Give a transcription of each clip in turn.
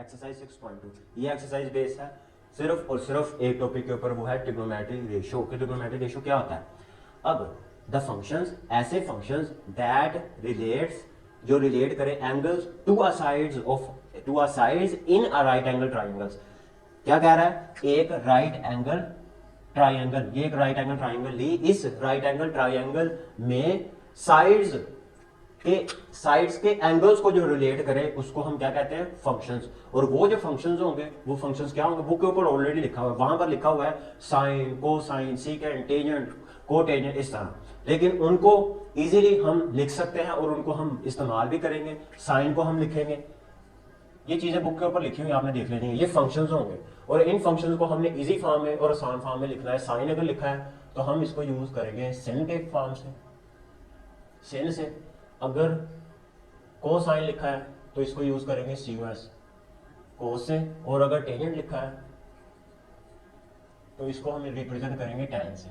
Exercise 6.2। ये exercise base है सिर्फ और सिर्फ एक टॉपिक के ऊपर, वो है ट्रिग्नोमेट्री रेशियो। कि ट्रिग्नोमेट्री रेशियो क्या होता है। अब द फंक्शंस, ऐसे फंक्शंस दैट रिलेट्स, जो रिलेट करें angles to a sides in a right angle triangles. क्या कह रहा है, एक राइट एंगल ट्राइंगल, ये एक राइट एंगल ट्राइंगल ली, इस राइट एंगल ट्राइंगल में साइड्स के एंगल्स को जो रिलेट करे उसको हम क्या कहते हैं, फंक्शंस। और वो जो फंक्शंस होंगे वो फंक्शंस क्या होंगे, बुक के ऊपर ऑलरेडी लिखा हुआ है, वहां पर लिखा हुआ है sine, cosine, secant, tangent, cotangent, इस तरह। लेकिन उनको इजीली हम लिख सकते हैं और उनको हम इस्तेमाल भी करेंगे। साइन को हम लिखेंगे, ये चीजें बुक के ऊपर लिखी हुई आपने देख लेनी है, ये फंक्शंस होंगे। और इन फंक्शंस को हमने इजी फॉर्म में और आसान फॉर्म में लिखना है। साइन अगर लिखा है तो हम इसको यूज करेंगे सिन के फॉर्म से, सिन से। अगर कोसाइन लिखा है तो इसको यूज करेंगे सीओएस, कोस से। और अगर टेंजेंट लिखा है तो इसको हम रिप्रेजेंट करेंगे tan से,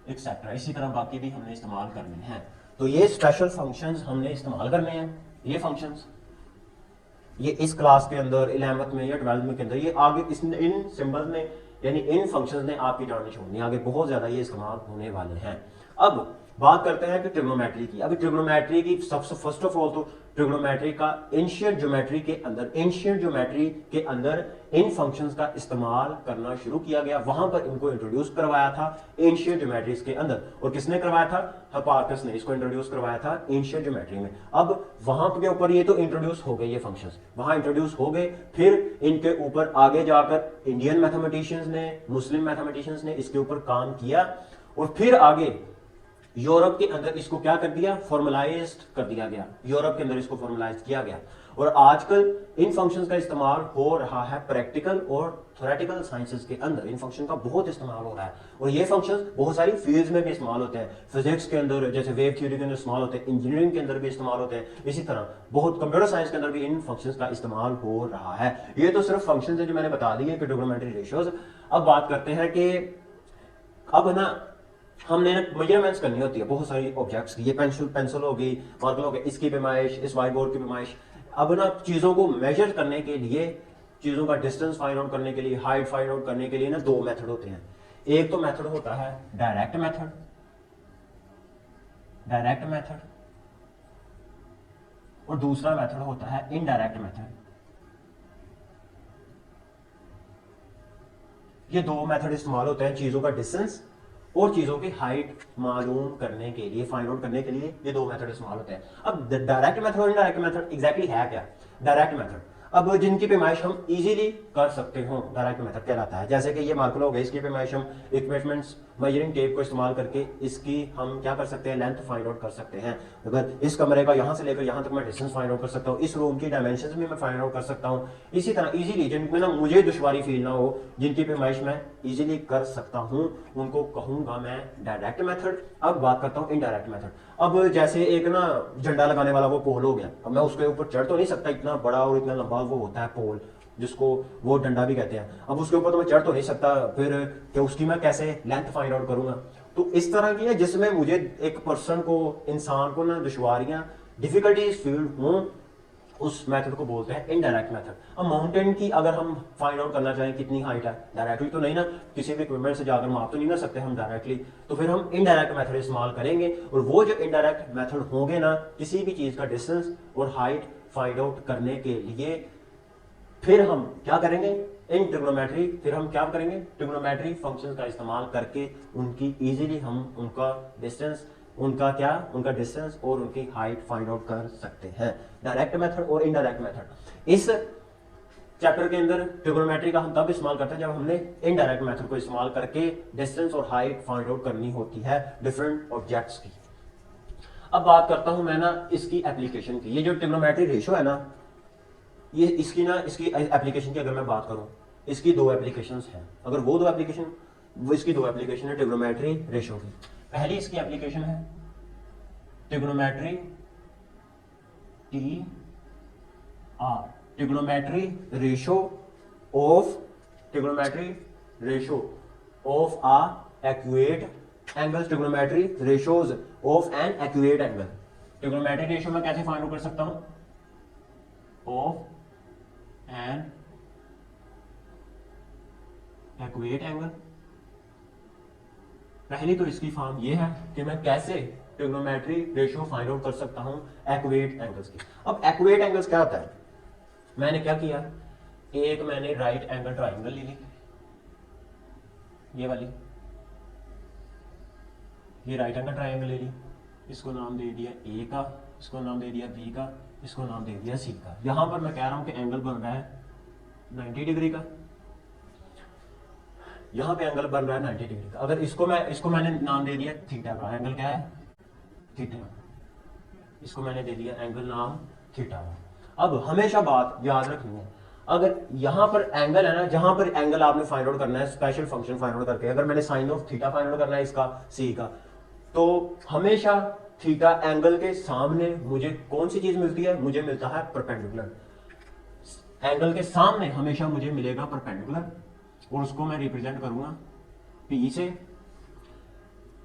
एक्सेट्रा। इसी तरह बाकी भी हमने इस्तेमाल करने हैं। तो ये स्पेशल फंक्शंस हमने इस्तेमाल करने हैं। ये फंक्शंस ये इस क्लास के अंदर 11th में या 12th में के अंदर, ये आगे इन सिंबल ने यानी इन फंक्शंस ने आपकी जान छोड़नी, आगे बहुत ज्यादा ये इस्तेमाल होने वाले हैं। अब बात करते हैं कि ट्रिग्नोमेट्री की। अभी ट्रिग्नोमेट्री की सबसे फर्स्ट ऑफ ऑल तो ट्रिग्नोमेट्री का एंशिएंट ज्योमेट्री के अंदर इन फंक्शंस का इस्तेमाल करना शुरू किया गया। वहां पर इनको इंट्रोड्यूस करवाया था एंशिएंट ज्योमेट्रीज के अंदर। और किसने करवाया था, हिप्पार्कस ने इसको इंट्रोड्यूस करवाया था एंशिएंट ज्योमेट्री में। अब वहां के ऊपर ये तो इंट्रोड्यूस हो गए, ये फंक्शंस वहां इंट्रोड्यूस हो गए। फिर इनके ऊपर आगे जाकर इंडियन मैथमेटिशियंस ने, मुस्लिम मैथमेटिशियंस ने इसके ऊपर काम किया। और फिर आगे यूरोप के अंदर इसको क्या कर दिया, फॉर्मलाइज्ड कर दिया गया। यूरोप के अंदर इसको फॉर्मलाइज किया गया। और आजकल इन फंक्शंस का इस्तेमाल हो रहा है प्रैक्टिकल और थ्योरेटिकल साइंसेस के अंदर। इन फंक्शन का बहुत इस्तेमाल हो रहा है और ये फंक्शंस बहुत सारी फील्ड्स में भी इस्तेमाल होते हैं। फिजिक्स के अंदर जैसे वेव थ्योरी के अंदर इस्तेमाल होते हैं, इंजीनियरिंग के अंदर भी इस्तेमाल होते हैं। इसी तरह बहुत कंप्यूटर साइंस के अंदर भी इन फंक्शंस का इस्तेमाल हो रहा है। ये तो सिर्फ फंक्शंस है जो मैंने बता दिए कि ट्रिग्नोमेट्री रेशियोज। अब बात करते हैं कि अब ना हमने मेजरमेंट्स करनी होती है बहुत सारी ऑब्जेक्ट्स की। ये पेंसिल होगी, मार्कर हो गया, इसकी पैमाइश, इस व्हाइट बोर्ड की पैमाइश। अब ना चीजों को मेजर करने के लिए, चीजों का डिस्टेंस फाइंड आउट करने के लिए, हाइट फाइंड आउट करने के लिए ना दो मेथड होते हैं। एक तो मेथड होता है डायरेक्ट मेथड, और दूसरा मेथड होता है इनडायरेक्ट मेथड। ये दो मेथड इस्तेमाल होते हैं चीजों का डिस्टेंस और चीजों की हाइट मालूम करने के लिए, फाइंड आउट करने के लिए। ये दो मेथड इस्तेमाल होते हैं। अब डायरेक्ट मेथड और इनडायरेक्ट मेथड एग्जैक्टली है क्या। डायरेक्ट मेथड, अब जिनकी पैमाइश हम इजीली कर सकते हो, डायरेक्ट मेथड कहलाता है। जैसे कि ये मार्कर हो गया, इसकी पैमाइश हम इक्विपमेंट्स मेजरिंग टेप को इस्तेमाल करके इसकी हम क्या कर सकते हैं, लेंथ फाइंड आउट कर सकते हैं। अगर इस कमरे का यहां से लेकर यहां तक मैं डिस्टेंस फाइंड आउट कर सकता हूं, इस रूम की डायमेंशंस भी मैं फाइंड आउट कर सकता हूं। इसी तरह इजीली, जिनमें ना मुझे दुश्वारी फील ना हो, जिनकी पैमाइश मैं इजीली कर सकता हूं, उनको कहूंगा मैं डायरेक्ट मेथड। अब बात करता हूं इनडायरेक्ट मेथड। अब जैसे एक ना झंडा लगाने वाला वो पोल हो गया, अब मैं उसके ऊपर चढ़ तो नहीं सकता, इतना बड़ा और इतना लंबा वो होता है पोल, जिसको वो डंडा भी कहते हैं। अब उसके ऊपर तो मैं चढ़ तो नहीं सकता, फिर कि उसकी मैं कैसे लेंथ फाइंड आउट करूंगा। तो इस तरह की है जिसमें मुझे एक पर्सन को, इंसान को ना दुश्वारियां, डिफिकल्टीज फील हों, उस मेथड को बोलते हैं इनडायरेक्ट मेथड। अब माउंटेन की अगर हम फाइंड आउट करना चाहें कितनी हाइट है, डायरेक्टली तो नहीं ना, किसी भी इक्विपमेंट से जाकर माप तो नहीं कर सकते हम डायरेक्टली, तो फिर हम इनडायरेक्ट मेथड इस्तेमाल करेंगे। और वो जो इनडायरेक्ट मेथड होंगे ना, किसी भी चीज का डिस्टेंस और हाइट फाइंड आउट करने के लिए, फिर हम क्या करेंगे इन ट्रिग्नोमेट्री, फिर हम क्या करेंगे ट्रिग्नोमेट्री फंक्शंस का इस्तेमाल करके उनकी इजीली हम उनका डिस्टेंस, उनका डिस्टेंस और उनकी हाइट फाइंड आउट कर सकते हैं। डायरेक्ट मेथड और इनडायरेक्ट मेथड। इस चैप्टर के अंदर ट्रिग्नोमेट्री का हम तब इस्तेमाल करते हैं जब हमने इनडायरेक्ट मेथड को इस्तेमाल करके डिस्टेंस और हाइट फाइंड आउट करनी होती है डिफरेंट ऑब्जेक्ट्स की। अब बात करता हूं मैं ना इसकी एप्लीकेशन की। ये जो ट्रिग्नोमेट्री रेशियो है ना, ये इसकी एप्लीकेशन की अगर मैं बात करूं, इसकी दो एप्लीकेशंस हैं। अगर वो दो एप्लीकेशन, वो इसकी दो एप्लीकेशन है ट्रिग्नोमेट्री रेशियो की। पहली इसकी एप्लीकेशन है trigonometry T R, trigonometry ratio of a acute angle, trigonometry ratios of an acute angle. Trigonometry ratio में कैसे फाइंड आउट कर सकता हूं, ऑफ एन एक्यूरेट एंगल। पहली तो इसकी फॉर्म ये है कि मैं कैसे ट्रिग्नोमेट्री रेशियो फाइंड आउट कर सकता हूं एक्यूरेट एंगल्स की। अब एक्यूरेट एंगल्स क्या होता है, मैंने क्या किया, एक मैंने राइट एंगल ट्राइंगल ले ली, ये वाली, ये राइट एंगल ट्राइंगल ले ली, इसको नाम दे दिया ए का, इसको नाम दे दिया बी का, इसको नाम दे दिया सी का। यहां पर मैं कह रहा हूं कि एंगल बन रहा है 90 डिग्री का, यहां पे एंगल बन रहा है 90 डिग्री का। अगर इसको मैंने नाम दे दिया थीटा का, एंगल क्या है थीटा, इसको मैंने दे दिया एंगल नाम थीटा। अब हमेशा बात याद रखनी है, अगर यहां पर एंगल है ना, जहां पर एंगल आपने फाइंड आउट करना है स्पेशल फंक्शन फाइंड आउट करके, अगर मैंने sine of theta find out करना है इसका सी का, तो हमेशा थीटा एंगल के सामने मुझे कौन सी चीज मिलती है, मुझे मिलता है परपेंडिकुलर। एंगल के सामने हमेशा मुझे मिलेगा परपेंडिकुलर, और उसको मैं रिप्रेजेंट करूंगा पी से।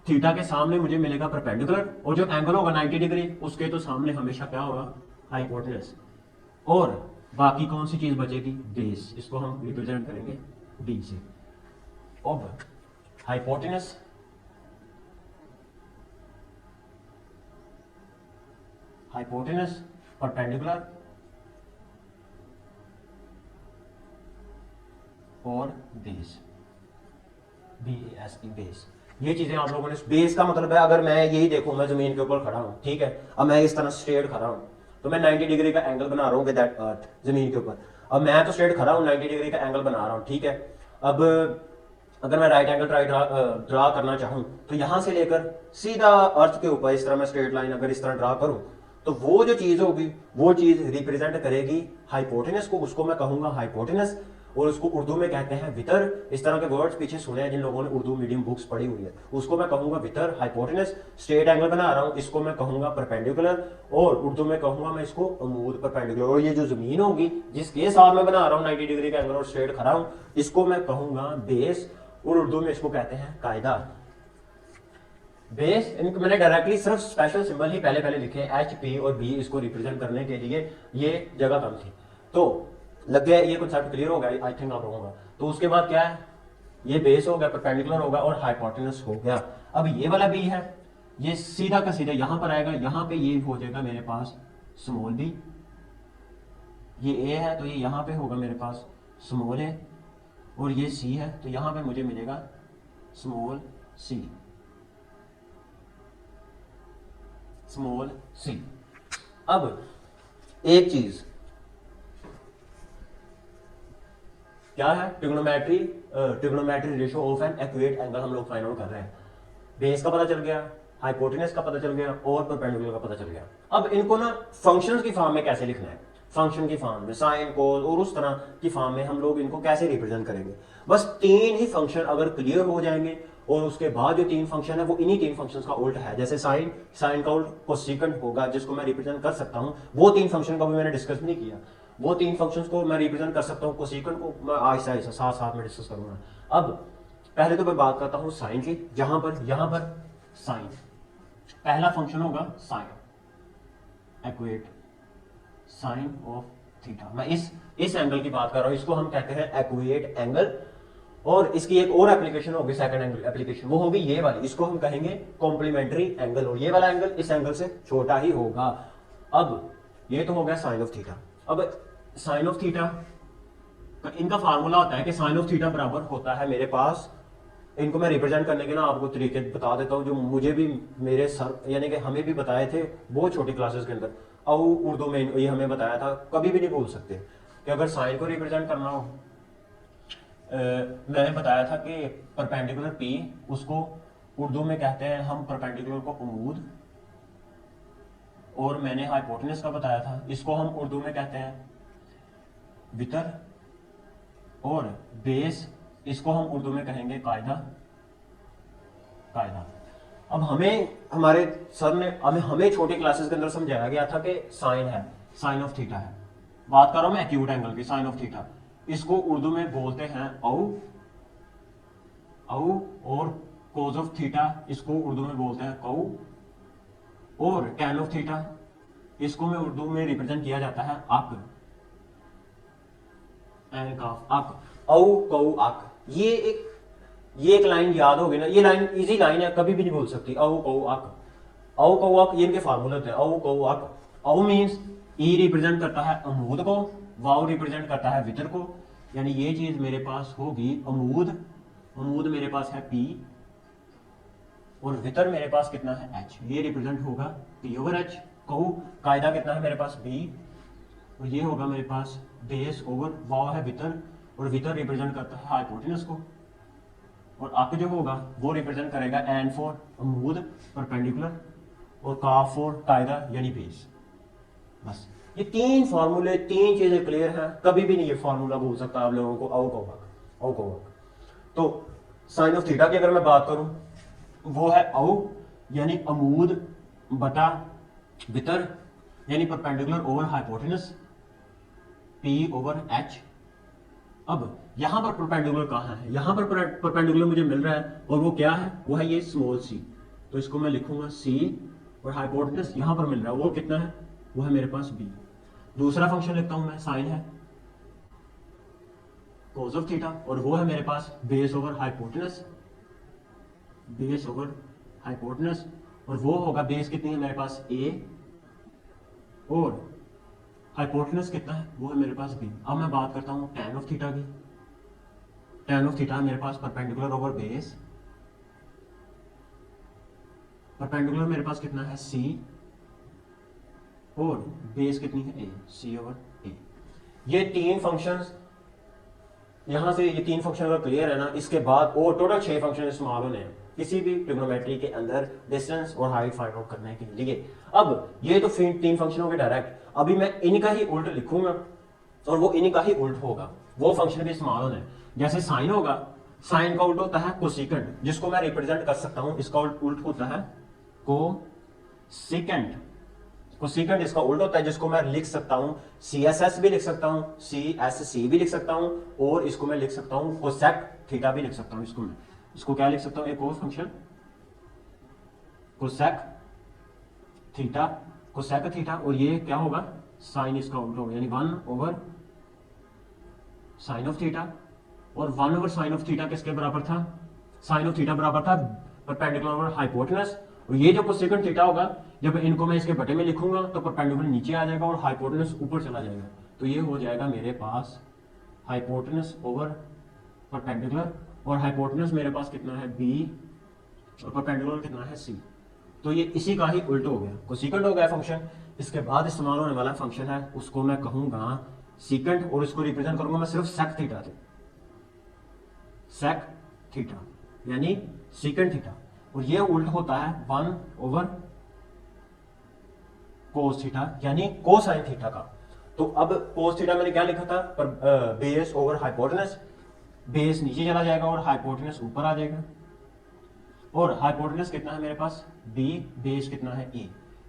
थीटा के सामने मुझे मिलेगा परपेंडिकुलर, और जो एंगल होगा 90 डिग्री उसके तो सामने हमेशा क्या होगा हाइपोटेनस। और बाकी कौन सी चीज बचेगी, बेस, इसको हम रिप्रेजेंट करेंगे डी से। अब हाइपोटेनस परपेंडिकुलर और बेस, BASE बेस। ये चीजें आप लोगों ने, बेस का मतलब है अगर मैं यही देखूं, मैं जमीन के ऊपर खड़ा हूं, ठीक है, अब मैं इस तरह स्ट्रेट खड़ा हूं, तो मैं 90 डिग्री का एंगल बना रहा हूं विद दैट अर्थ, जमीन के ऊपर। अब मैं तो स्ट्रेट खड़ा हूं, 90 डिग्री का एंगल बना रहा हूं, ठीक है। अब अगर मैं राइट एंगल ड्रा करना चाहूं, तो यहां से लेकर सीधा अर्थ के ऊपर इस तरह मैं स्ट्रेट लाइन अगर इस तरह ड्रा करूं, तो वो जो चीज होगी वो चीज रिप्रेजेंट करेगी हाइपोटेनस को, उसको मैं कहूंगा हाइपोटेनस, और उसको उर्दू में कहते हैं वितर। इस तरह के वर्ड्स पीछे सुने हैं जिन लोगों ने उर्दू मीडियम बुक्स पढ़ी हुई है, उसको मैं कहूंगा वितर। हाइपोटेनस स्ट्रेट एंगल बना रहा हूं, इसको मैं कहूंगा परपेंडिकुलर, और उर्दू में कहूंगा मैं इसको अमूद परपेंडिकुलर। और ये जो जमीन होगी जिसके साथ मैं बना रहा हूं 90 डिग्री का एंगल और स्ट्रेट खड़ा हूं, इसको मैं कहूंगा बेस, और उर्दू में इसको कहते हैं कायदा। बेस, इनको मैंने डायरेक्टली सिर्फ स्पेशल सिंबल ही पहले पहले लिखे, एच पी और बी, इसको रिप्रेजेंट करने के लिए ये जगह कम थी। तो लग गया, ये कॉन्सेप्ट क्लियर हो गया आई थिंक आप लोगों का। तो उसके बाद क्या है, ये बेस हो गया, परपेंडिकुलर होगा, और हाइपोटेनस हो गया। अब ये वाला बी है, ये सीधा का सीधा यहां पर आएगा, यहां पे ये हो जाएगा मेरे पास स्मॉल बी, ये ए है तो ये यहां पे होगा मेरे पास स्मॉल ए, और ये सी है तो यहां पे मुझे मिलेगा स्मॉल सी, स्मॉल सी। अब एक चीज क्या है, trigonometry ratio of an acute angle हम लोग फाइंड आउट कर रहे हैं। बेस का पता चल गया, हाइपोटेनस का पता चल गया, और परपेंडिकुलर का पता चल गया। अब इनको ना फंक्शंस की फॉर्म में कैसे लिखना है, फंक्शन की फॉर्म में, साइन कोस और उस तरह की फॉर्म में हम लोग इनको कैसे रिप्रेजेंट करेंगे। बस 3 ही फंक्शन अगर क्लियर हो जाएंगे, और उसके बाद जो 3 फंक्शन है वो इन्हीं 3 फंक्शंस का उल्ट है। जैसे साइन का उल्ट कोसेकेंट होगा, जिसको मैं रिप्रेजेंट कर सकता हूं। वो 3 फंक्शन का भी मैंने डिस्कस नहीं किया, वो 3 फंक्शंस को मैं रिप्रेजेंट कर सकता हूं, कोसेकेंट को मैं आहिस्ता आहिस्ता साथ साथ में डिस्कस करूंगा। अब पहले तो मैं बात करता हूं साइन की, यहां पर साइन, पहला फंक्शन होगा sine, acute sine of theta. मैं इस एंगल की बात कर रहा हूं, इसको हम कहते हैं एक्यूरेट एंगल। और इसकी एक और एप्लीकेशन होगी, सेकंड एंगल एप्लीकेशन, वो होगी ये वाली, इसको हम कहेंगे कॉम्प्लीमेंट्री एंगल, और ये वाला एंगल इस एंगल से छोटा ही होगा। अब ये तो हो गया साइन ऑफ थीटा। अब साइन ऑफ थीटा इनका फार्मूला होता है कि साइन ऑफ थीटा बराबर होता है मेरे पास, इनको मैं रिप्रेजेंट करने के ना आपको तरीके बता देता हूं, जो मुझे भी मेरे सर यानी कि हमें भी बताए थे बहुत छोटी क्लासेस के अंदर, और उर्दू में ये हमें बताया था, कभी भी नहीं भूल सकते कि अगर साइन को रिप्रेजेंट करना हो, मैंने बताया था कि परपेंडिकुलर पी, उसको उर्दू में कहते हैं हम परपेंडिकुलर को उमूद, और मैंने हाइपोटेनस का बताया था, इसको हम उर्दू में कहते हैं वितर, और बेस इसको हम उर्दू में कहेंगे कायदा। अब हमारे सर ने हमें छोटी क्लासेस के अंदर समझाया गया था कि साइन है, साइन ऑफ थीटा है, बात कर रहा हूं मैं एक्यूट एंगल की, साइन ऑफ थीटा, इसको उर्दू में बोलते हैं औ, और कोज ऑफ थीटा इसको उर्दू में बोलते हैं कौ, और टैन ऑफ थीटा इसको में उर्दू में रिप्रेजेंट किया जाता है अक। एन काफ अक औ कौ अक। ये एक लाइन याद होगी ना, ये लाइन इजी लाइन है, कभी भी नहीं भूल सकती। औ कौ अक, औ कौ अक ये इनके फार्मूले होते हैं। औ कौ अक, औ मीन्स ई रिप्रेजेंट करता है अमूद को, वाव रिप्रेजेंट करता है वितर को, यानी ये चीज मेरे पास होगी अमूद, अमूद मेरे पास है पी, और वितर मेरे पास कितना है एच, ये रिप्रेजेंट होगा पी ओवर एच। कहू कायदा कितना है मेरे पास बी, और ये होगा मेरे पास बेस ओवर वाव है वितर, और वितर रिप्रेजेंट करता है हाइपोटेनस को, और अक जो होगा वो रिप्रेजेंट करेगा एन फॉर अमूद परपेंडिकुलर, और काफ फॉर कायदा यानी बेस। बस ये तीन फार्मूले, तीन चीजें क्लियर हैं, कभी भी नहीं ये फार्मूला भूल सकता आप लोगों को। औ को अक। तो साइन ऑफ थीटा की अगर मैं बात करूं, वो है औ यानी अमूद बटा वितर यानी perpendicular over hypotenuse, P over H. अब यहां पर परपेंडिकुलर कहां है, यहां पर परपेंडिकुलर मुझे मिल रहा है, और वो क्या है, वो है ये स्मॉल सी, तो इसको मैं लिखूंगा सी, और हाइपोटेनस यहां पर मिल रहा है, वो कितना है, वो है मेरे पास बी। दूसरा फंक्शन लिखता हूं मैं, साइन है कोस ऑफ थीटा, और वो है मेरे पास base over hypotenuse, base over hypotenuse, और वो होगा बेस कितनी है मेरे पास ए, और हाइपोटेनस कितना है, वो है मेरे पास बी। अब मैं बात करता हूं tan ऑफ थीटा की। tan ऑफ थीटा मेरे पास परपेंडिकुलर ओवर बेस, परपेंडिकुलर मेरे पास कितना है c, और बेस कितनी है a, c ओवर a। ये तीन फंक्शंस, यहां से ये तीन फंक्शन अगर क्लियर है ना, इसके बाद और टोटल 6 फंक्शन इस्तेमाल होने हैं किसी भी ट्रिग्नोमेट्री के अंदर डिस्टेंस और हाइट फाइंड आउट करने के लिए। अब ये तो तीन फंक्शन हो गए डायरेक्ट, अभी मैं इनका ही उल्ट लिखूंगा, और वो इनका ही उल्ट होगा, वो फंक्शन भी इस्तेमाल होने। जैसे साइन होगा, साइन का उल्ट होता है कोसिकेंड, जिसको मैं रिप्रेजेंट कर सकता हूं, इसका उल्ट होता है कोसिकेंड। कोसिकेंड इसका उल्ट होता है, जिसको मैं लिख सकता हूं CSS भी लिख सकता हूं, CSC भी लिख सकता हूं, और इसको मैं लिख सकता हूं कोसेक थीटा भी लिख सकता हूं। इसको क्या लिख सकता हूं, एक और function cosec theta, cosec theta, और ये क्या होगा, साइन इसका उल्ट होगा, यानी 1 ओवर साइन ऑफ थीटा, और 1 ओवर साइन ऑफ थीटा किसके बराबर था, साइन ऑफ थीटा बराबर था परपेंडिकुलर ओवर हाइपोटेनस, और ये जो कोसेकेंड थीटा होगा, जब इनको मैं इसके बटे में लिखूंगा तो परपेंडिकुलर नीचे आ जाएगा और हाइपोटेनस ऊपर चला जाएगा, तो ये हो जाएगा मेरे पास हाइपोटेनस ओवर परपेंडिकुलर, और हाइपोटेनस मेरे पास कितना है b, और परपेंडिकुलर कितना है c, तो ये इसी का ही उल्ट हो गया, कोसेकेंड हो गया फंक्शन। इसके बाद इस्तेमाल होने वाला फंक्शन है, उसको मैं कहूंगा सीकेंड, और इसको रिप्रेजेंट करूंगा मैं सिर्फ सेक थीटा से, सेक थीटा यानी सीकेंड थीटा, और ये उल्ट होता है 1 ओवर कोस थीटा यानी कोसाइन थीटा का। तो अब कोस थीटा मैंने क्या लिखा था, पर बेस ओवर हाइपोटेनस, बेस नीचे चला जाएगा और हाइपोटेनस ऊपर आ जाएगा, और हाइपोटेनस कितना है मेरे पास b, बेस कितना है e,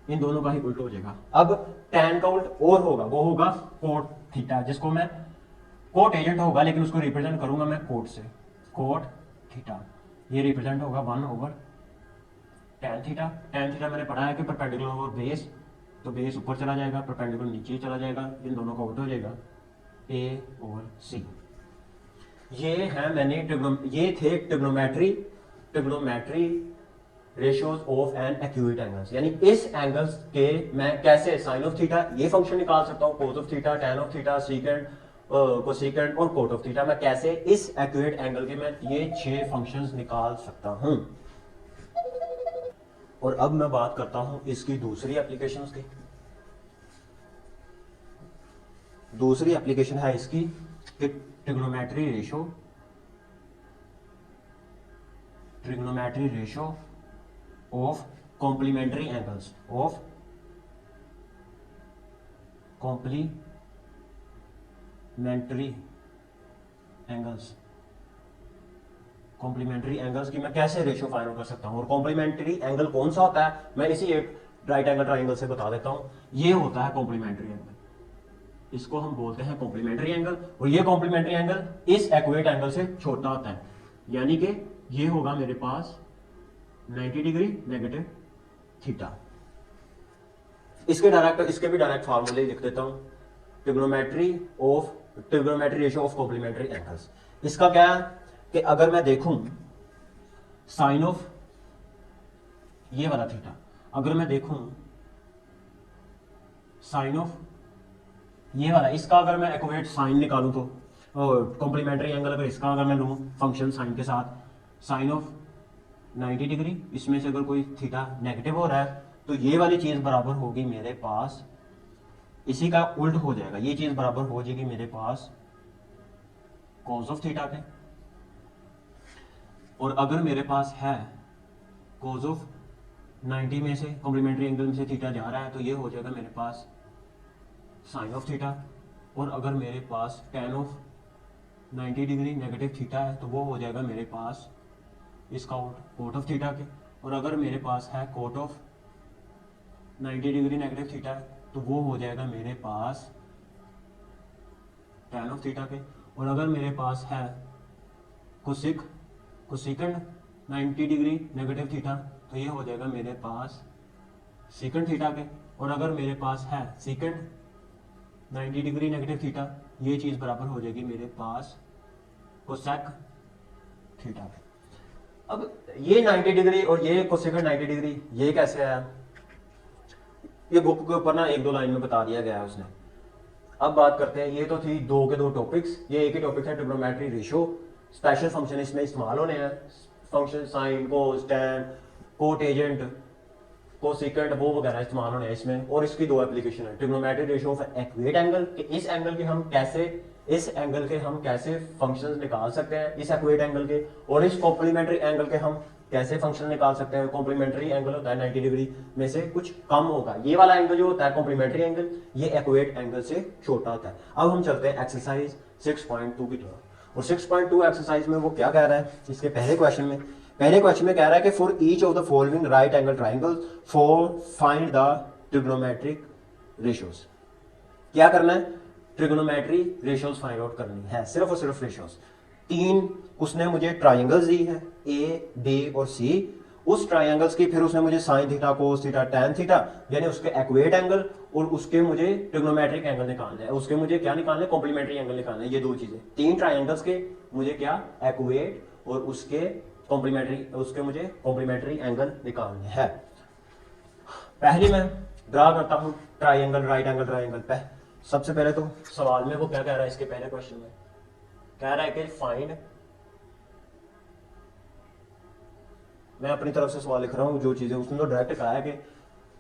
इन दोनों का ही उल्ट हो जाएगा। अब tan का उल्ट और होगा, वो होगा कोट थीटा, जिसको मैं कोट एजेंट होगा, लेकिन उसको रिप्रेजेंट करूंगा मैं कोट से, कोट थीटा, ये रिप्रेजेंट होगा 1 over tan theta. tan theta मैंने पढ़ा है कि परपेंडिकुलर ओवर बेस, तो बेस ऊपर चला जाएगा, परपेंडिकुलर नीचे चला जाएगा, इन दोनों का उल्ट हो जाएगा a ओवर c। ये है मैंने ये थे trigonometry ratios of an accurate angles, यानी इस एंगल्स के मैं कैसे साइन ऑफ थीटा ये फंक्शन निकाल सकता हूं, cos of theta, tan of theta, सीकेंड, cosecant और कोट ऑफ थीटा, मैं कैसे इस एक्यूरेट एंगल के मैं ये 6 फंक्शंस निकाल सकता हूं। और अब मैं बात करता हूं इसकी दूसरी एप्लीकेशंस की। दूसरी एप्लीकेशन है इसकी trigonometry ratio of complementary angles, of complementary angles की मैं कैसे रेशियो फाइंड आउट कर सकता हूं, और कॉम्प्लीमेंट्री एंगल कौन सा होता है मैं इसी एक राइट एंगल ट्राइंगल से बता देता हूं। ये होता है कॉम्प्लीमेंट्री एंगल, इसको हम बोलते हैं कॉम्प्लीमेंट्री एंगल, और ये कॉम्प्लीमेंट्री एंगल इस एक्यूरेट एंगल से छोटा होता है, यानी कि ये होगा मेरे पास 90 डिग्री नेगेटिव थीटा। इसके भी डायरेक्ट फार्मूले लिख देता हूं, trigonometry of trigonometry ratio of complementary angles. इसका क्या है कि अगर मैं देखूं साइन ऑफ ये वाला थीटा, अगर मैं देखूं साइन ऑफ ये वाला, इसका अगर मैं एक्वेट साइन निकालूं तो कॉम्प्लीमेंट्री एंगल अगर इसका अगर मैं लूं फंक्शन साइन के साथ साइन ऑफ 90 डिग्री, इसमें से अगर कोई थीटा नेगेटिव हो रहा है तो ये वाली चीज बराबर होगी मेरे पास, इसी का उल्ट हो जाएगा, ये चीज बराबर हो जाएगी मेरे पास कॉस ऑफ थीटा के। और अगर मेरे पास है कॉस ऑफ 90 में से कॉम्प्लीमेंट्री एंगल में से थीटा जा रहा है तो ये हो जाएगा मेरे पास साइन ऑफ थीटा। और अगर मेरे पास tan of 90 degree negative theta है तो वो हो जाएगा मेरे पास इसका कोट ऑफ थीटा के। और अगर मेरे पास है cot of 90 degree negative theta है तो वो हो जाएगा मेरे पास टेन ऑफ थीटा के। और अगर मेरे पास है कोसिकेंड 90 डिग्री नेगेटिव थीटा तो ये हो जाएगा मेरे पास सीकेंड थीटा के। और अगर मेरे पास है सीकेंड 90 डिग्री नेगेटिव थीटा, ये चीज बराबर हो जाएगी मेरे पास कोसेक थीटा के। अब ये 90 डिग्री और ये कोसेकेंड 90 डिग्री ये कैसे आया, ये बुक के ऊपर ना एक दो लाइन में बता दिया गया है उसने। अब बात करते हैं, ये तो थी दो के दो टॉपिक्स, ये एक ही टॉपिक है ट्रिग्नोमेट्री रेशियो। स्पेशल फंक्शन इसमें इस्तेमाल होने हैं, function sine cos tan cotangent cosecant वो वगैरह इस्तेमाल होने हैं इसमें। और इसकी दो एप्लीकेशन है, ट्रिग्नोमेट्री रेशियो ऑफ एक्वेट एंगल कि इस एंगल के हम कैसे फंक्शंस निकाल सकते हैं इस एक्वेट एंगल के, और इस कॉम्प्लीमेंट्री एंगल के हम कैसे फंक्शन निकाल सकते हैं। कॉम्प्लीमेंट्री एंगल होता है 90 डिग्री में से कुछ कम होगा, ये वाला एंगल जो होता है कॉम्प्लीमेंट्री एंगल ये एक्वेट एंगल से छोटा होता है। अब हम चलते हैं एक्सरसाइज 6.2 की तरफ। और 6.2 एक्सरसाइज में वो क्या कह रहा है, इसके पहले क्वेश्चन में कह रहा है कि for each of the following right angle triangle for find the trigonometric ratios. क्या करना है, ट्रिग्नोमेट्री रेशियोज फाइंड आउट करनी है, सिर्फ और सिर्फ रेशियोज। तीन उसने मुझे ट्राइंगल्स दी है ए बी और सी, उस ट्राइंगल्स की फिर उसने मुझे sine theta cos theta tan theta यानी उसके एक्वेट एंगल और उसके मुझे ट्रिग्नोमेट्रिक एंगल निकालना है, उसके मुझे क्या निकालना है कॉम्प्लीमेंट्री एंगल निकालना है। ये दो चीजें, तीन ट्राइंगल्स के मुझे क्या एक्वेट और उसके मुझे कॉम्प्लीमेंट्री एंगल निकालने हैं। पहले मैं ड्रा करता हूं ट्राइंगल राइट एंगल ट्राइंगल। सबसे पहले तो सवाल में वो क्या कह रहा है, इसके पहले क्वेश्चन में कह रहा है कि फाइंड, मैं अपनी तरफ से सवाल लिख रहा हूं जो चीजें उसने तो डायरेक्ट कहा है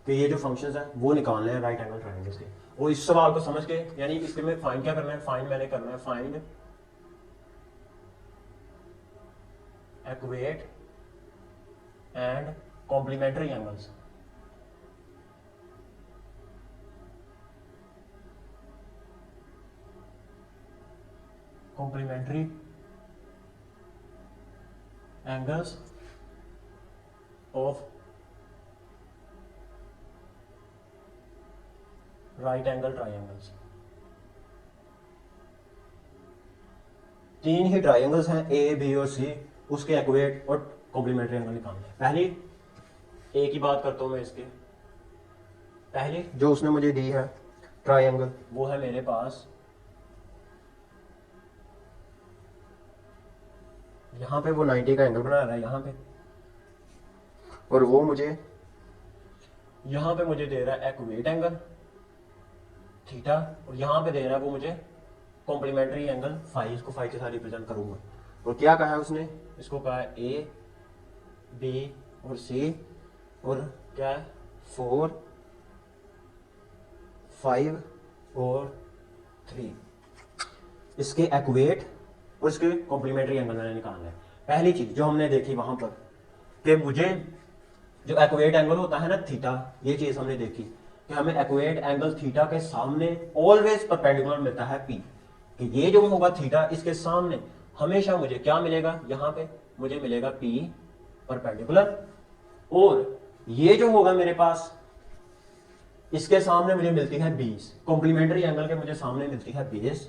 कि ये जो फंक्शंस है वो निकालने हैं राइट एंगल ट्राइंगल्स के। और इस सवाल को समझ के यानी इसके में फाइंड क्या करना है, फाइंड मैंने करना है find acute and complementary angles. Complementary angles of right angle triangles. तीन ही ट्राइंगल्स हैं ए बी और सी, उसके एक्वेट और कॉम्प्लीमेंट्री एंगल निकालने हैं। पहली एक ही बात करता हूं मैं, इसके पहले जो उसने मुझे दी है ट्राइंगल वो है मेरे पास यहां पे वो 90 का एंगल बना रहा है यहां पे, और वो मुझे यहां पे मुझे दे रहा है एक्वेट एंगल थीटा, और यहां पे दे रहा है वो मुझे कॉम्प्लीमेंट्री एंगल फाई, इसको फाई के साथ रिप्रेजेंट करूंगा। और क्या कहा है उसने, इसको कहा है ए बी और सी, और क्या है 4 5 और 3, इसके एक्वेट और इसके कॉम्प्लीमेंट्री एंगल मैंने निकालना है। पहली चीज जो हमने देखी वहां पर कि मुझे जो एक्वेट एंगल होता है ना थीटा, ये चीज हमने देखी कि हमें एक्वेट एंगल थीटा के सामने ऑलवेज परपेंडिकुलर मिलता है पी, कि ये जो होगा थीटा इसके सामने हमेशा मुझे क्या मिलेगा, यहां पे मुझे मिलेगा पी परपेंडिकुलर, और ये जो होगा मेरे पास इसके सामने मुझे मिलती है 20, कॉम्प्लीमेंट्री एंगल के मुझे सामने मिलती है 20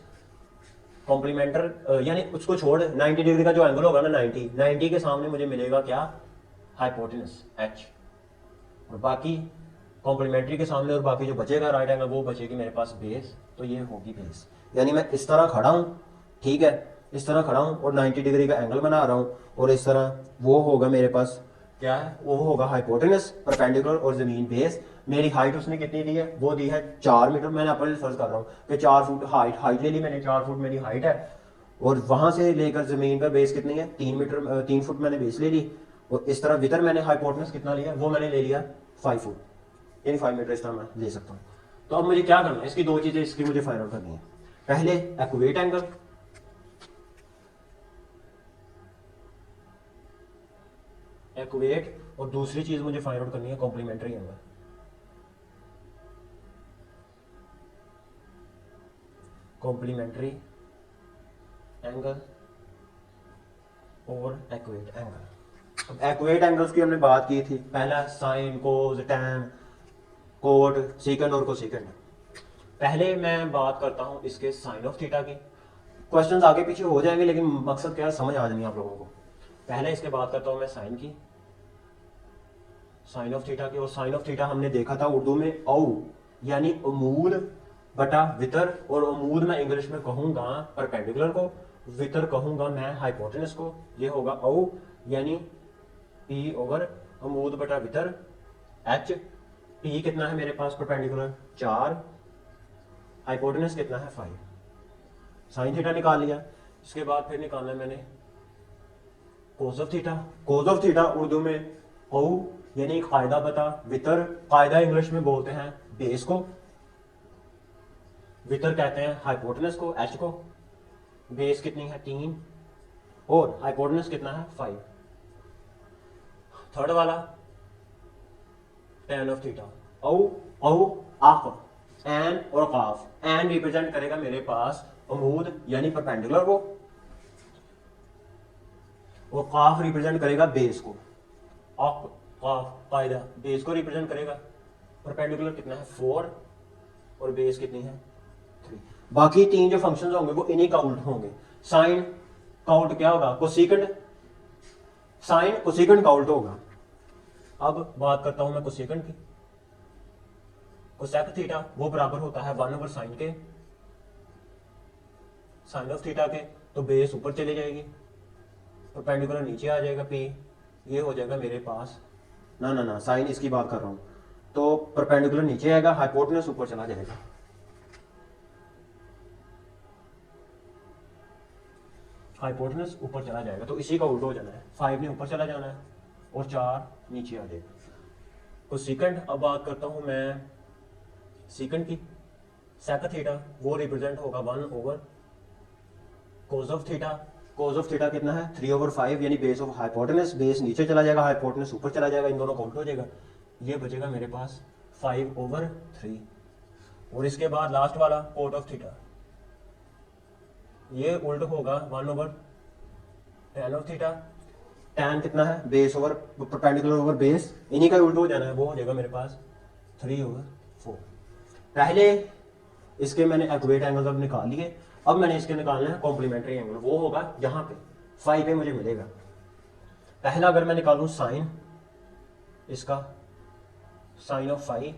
कॉम्प्लीमेंटर यानी उसको छोड़ 90 डिग्री का जो एंगल होगा ना 90 के सामने मुझे मिलेगा क्या हाइपोटेनस h, और बाकी कॉम्प्लीमेंट्री के सामने और बाकी जो बचेगा राइट एंगल वो बचेगी मेरे पास बेस, तो ये होगी बेस। यानी मैं इस तरह खड़ा हूँ, ठीक है, इस तरह खड़ा हूँ और 90 डिग्री का एंगल बना रहा हूँ, और इस तरह वो होगा मेरे पास क्या है, वो होगा हाइपोटेनस परपेंडिकुलर और जमीन बेस। मेरी हाइट उसने कितनी दी है, वो दी है 4 मीटर। मैंने अपने फर्ज कर रहा हूँ कि 4 फुट हाइट ले ली मैंने, 4 फुट मेरी हाइट है, और वहां से लेकर जमीन पर बेस कितनी है, 3 मीटर, 3 फुट मैंने बेस ले ली, और इस तरह वितर मैंने हाइपोटेनस कितना लिया, वो मैंने ले लिया 5 फुट, यानी 5 मीटर इस तरह मैं ले सकता हूँ। तो अब मुझे क्या करना है, इसकी दो चीजें इसकी मुझे फाइंड आउट करनी है। पहले एक्यूरेट एंगल, एक्यूरेट, और दूसरी चीज मुझे फाइंड आउट करनी है कॉम्प्लीमेंट्री एंगल। कॉम्प्लीमेंट्री एंगल और एक्यूरेट एंगल। अब एक्यूरेट एंगल्स की हमने बात की थी, पहला साइन, कोस, टैन, कोट, सीकेंड और कोसेकेंड। पहले मैं बात करता हूं इसके साइन ऑफ थीटा की। क्वेश्चंस आगे पीछे हो जाएंगे, लेकिन मकसद क्या है समझ आ जानी आप लोगों को। पहले इसके बात करता हूं मैं साइन की, साइन ऑफ थीटा की। और साइन ऑफ थीटा हमने देखा था उर्दू में औ, यानी उमूद बटा वितर, और उमूद मैं इंग्लिश में कहूंगा परपेंडिकुलर को, वितर कहूंगा मैं हाइपोटेनस को। ये होगा औ यानी पी ओवर उमूद बटा वितर एच। पी कितना है मेरे पास परपेंडिकुलर 4, हाइपोटेनस कितना है 5। साइन थीटा निकाल लिया। इसके बाद फिर निकालना है मैंने cos of theta. Cos of theta Urdu में औ यानी कायदा बता वितर, कायदा इंग्लिश में बोलते हैं बेस को, वितर कहते हैं हाइपोटेनस को, एच को। बेस कितनी है 3, और हाइपोटेनस कितना है 5। थर्ड वाला tan ऑफ थीटा, औ औ आफ, एन और काफ। एन रिप्रेजेंट करेगा मेरे पास उमूद यानी परपेंडिकुलर को, और काफ रिप्रेजेंट करेगा बेस को। ऑफ काफ कायदा बेस को रिप्रेजेंट करेगा। परपेंडिकुलर कितना है 4, और बेस कितनी है 3। बाकी 3 जो फंक्शंस होंगे वो इन्हीं का उल्ट होंगे। साइन का उल्ट क्या होगा, कोसेकेंड। साइन कोसेकेंड का उल्ट होगा। अब बात करता हूं मैं कोसेकेंड की। कोसेक थीटा वो बराबर होता है 1 ओवर साइन के, साइन ऑफ थीटा के। तो बेस ऊपर चली जाएगी, परपेंडिकुलर नीचे आ जाएगा पी। ये हो जाएगा मेरे पास, ना साइन इसकी बात कर रहा हूं, तो परपेंडिकुलर नीचे आएगा, हाइपोटेनस ऊपर चला जाएगा। हाइपोटेनस ऊपर चला जाएगा, तो इसी का उल्टा हो जाना है। 5 ने ऊपर चला जाना है और 4 नीचे आ जाएगा। तो सेकंड, अब बात करता हूं मैं सेकंड की। सेक थीटा वो रिप्रेजेंट होगा 1 over cos of theta. Cos of theta कितना है 3 ओवर 5, यानी बेस ऑफ हाइपोटेनस। बेस नीचे चला जाएगा, हाइपोटेनस ऊपर चला जाएगा, इन दोनों का उल्टा हो जाएगा। ये बचेगा मेरे पास 5 ओवर 3। और इसके बाद लास्ट वाला कोट ऑफ थीटा, ये उल्ट होगा 1 over tan of theta. tan कितना है base over perpendicular over base, इन्हीं का उल्ट हो जाना है, वो हो जाएगा मेरे पास 3 ओवर 4। पहले इसके मैंने एक्यूरेट एंगल अब निकाल लिए। अब मैंने इसके निकालना है कॉम्प्लीमेंट्री एंगल, वो होगा यहाँ पे 5 पे मुझे मिलेगा। पहला अगर मैं निकालूं साइन इसका, साइन ऑफ 5,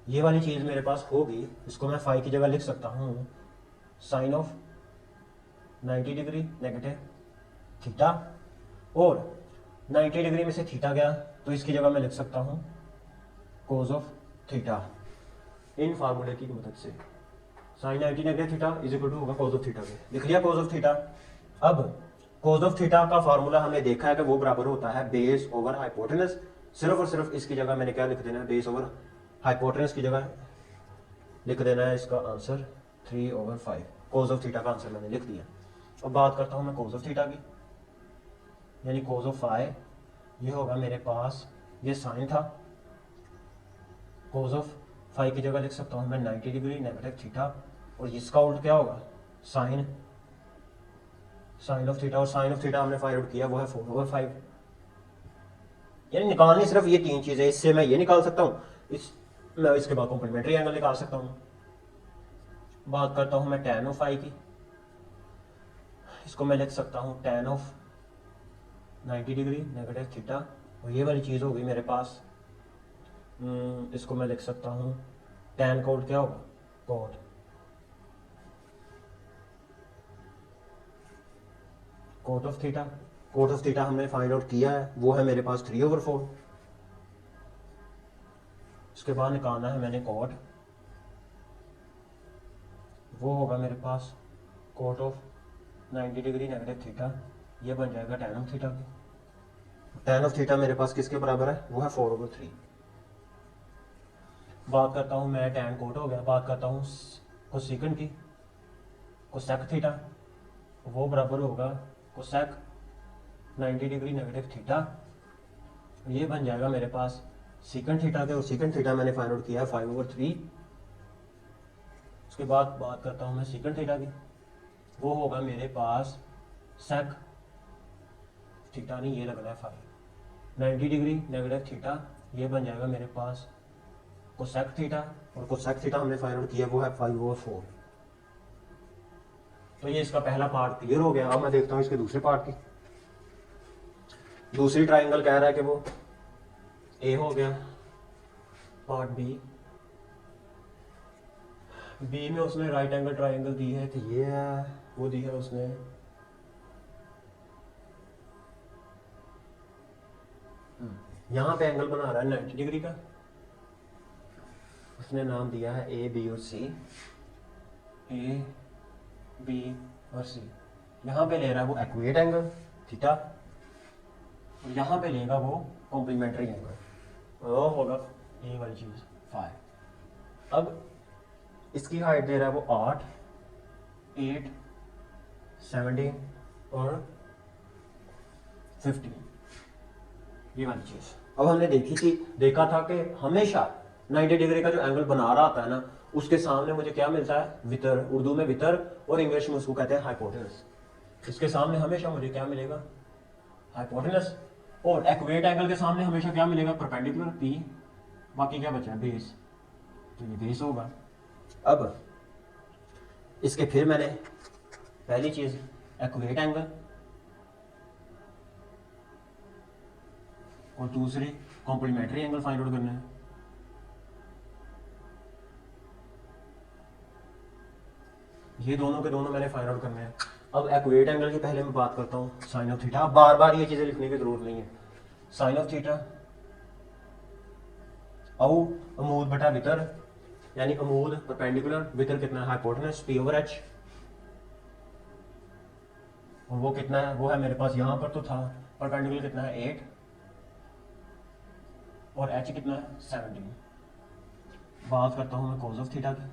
ये वाली चीज मेरे पास होगी, इसको मैं 5 की जगह लिख सकता हूँ sine of 90 degree negative theta. और 90 डिग्री में से थीटा गया तो इसकी जगह मैं लिख सकता हूँ कोस ऑफ थीटा। इन फार्मूले की मदद से sine 90 negative theta is equal to होगा कोस ऑफ थीटा के। लिख लिया कोस ऑफ थीटा। अब कोस ऑफ थीटा का फार्मूला हमने देखा है कि वो बराबर होता है बेस ओवर हाइपोटेनस। सिर्फ और सिर्फ इसकी जगह मैंने क्या लिख देना है, बेस ओवर हाइपोटेनस की जगह लिख देना है इसका answer 3 over 5। Cos of theta का आंसर मैंने लिख दिया। अब बात करता हूं मैं कोस ऑफ थीटा की, यानी कोस ऑफ 5। ये होगा मेरे पास, ये साइन था, कोस ऑफ 5 की जगह लिख सकता हूं मैं 90 डिग्री नेगेटिव थीटा। और इसका उल्ट क्या होगा साइन, साइन ऑफ थीटा। और साइन ऑफ थीटा हमने फाइंड आउट किया, वो है 4 ओवर 5। यानी निकालनी सिर्फ ये 3 चीजें। इससे मैं ये निकाल सकता हूँ, मैं इसके बाद कॉम्प्लीमेंट्री एंगल निकाल सकता हूँ। बात करता हूँ मैं tan ऑफ 5 की, इसको मैं लिख सकता हूँ tan of 90 degree negative theta. और ये वाली चीज़ होगी मेरे पास, इसको मैं लिख सकता हूँ tan का उल्ट क्या होगा cot. Cot of theta, cot of theta हमने फाइंड आउट किया है, वो है मेरे पास 3/4। उसके बाद निकालना है मैंने कोट, वो होगा मेरे पास cot of 90 degree negative theta, ये बन जाएगा tan ऑफ थीटा की। tan ऑफ थीटा मेरे पास किसके बराबर है, वो है 4/3। बात करता हूँ मैं tan कोट हो गया, बात करता हूँ कोसेकंड की, कोसेक थीटा, वो बराबर होगा कोसेक 90 डिग्री नेगेटिव थीटा, ये बन जाएगा मेरे पास सीकंड थीटा के, और सीकंड थीटा मैंने फाइंड आउट किया है 5/3। उसके बाद बात करता हूँ मैं सीकंड थीटा की, वो होगा मेरे पास सेक थीटा, नहीं ये लगना है 90 डिग्री नेगेटिव थीटा, ये बन जाएगा मेरे पास कोसेक थीटा, और कोसेक थीटा हमने फाइंड आउट किया वो है 5/4। तो ये इसका पहला पार्ट क्लियर हो गया। अब मैं देखता हूँ इसके दूसरे पार्ट की। दूसरी ट्राइंगल कह रहा है कि वो ए हो गया, पार्ट बी, बी में उसने राइट एंगल ट्राइंगल दी है कि ये है, वो दी है उसने यहाँ पे एंगल बना रहा है 90 डिग्री का, उसने नाम दिया है ए बी और सी, ए बी और सी। यहाँ पे ले रहा है वो एक्यूरेट एंगल थीटा, और यहाँ पे लेगा वो कॉम्प्लीमेंट्री एंगल, वो होगा ये वाली चीज 5। अब इसकी हाइट दे रहा है वो 8, 8, 17 और 15, ये वाली चीज। अब हमने देखा था कि हमेशा 90 डिग्री का जो एंगल बना रहा होता है ना, उसके सामने मुझे क्या मिलता है, वितर, उर्दू में वितर और इंग्लिश में उसको कहते हैं हाइपोटेनस। इसके सामने हमेशा मुझे क्या मिलेगा, हाइपोटेनस, और एक्यूरेट एंगल के सामने हमेशा क्या मिलेगा, परपेंडिकुलर पी, बाकी क्या बचा है, बेस, तो ये बेस होगा। अब इसके फिर मैंने पहली चीज एक्यूरेट एंगल, और दूसरी कॉम्प्लीमेंट्री एंगल फाइंड आउट करना है। ये दोनों के दोनों मैंने फाइंड आउट करने हैं। अब एक्यूरेट एंगल की पहले मैं बात करता हूँ साइन ऑफ थीटा। बार बार ये चीजें लिखने की जरूरत नहीं है। साइन ऑफ थीटा औ अमूद बटा वितर, यानी अमूद परपेंडिकुलर, वितर कितना है, हाइपोटेनस P/H, और वो कितना है, वो है मेरे पास यहाँ पर तो था, परपेंडिकुलर कितना है 8, और H कितना है 17। बात करता हूँ मैं कोज ऑफ थीटा की।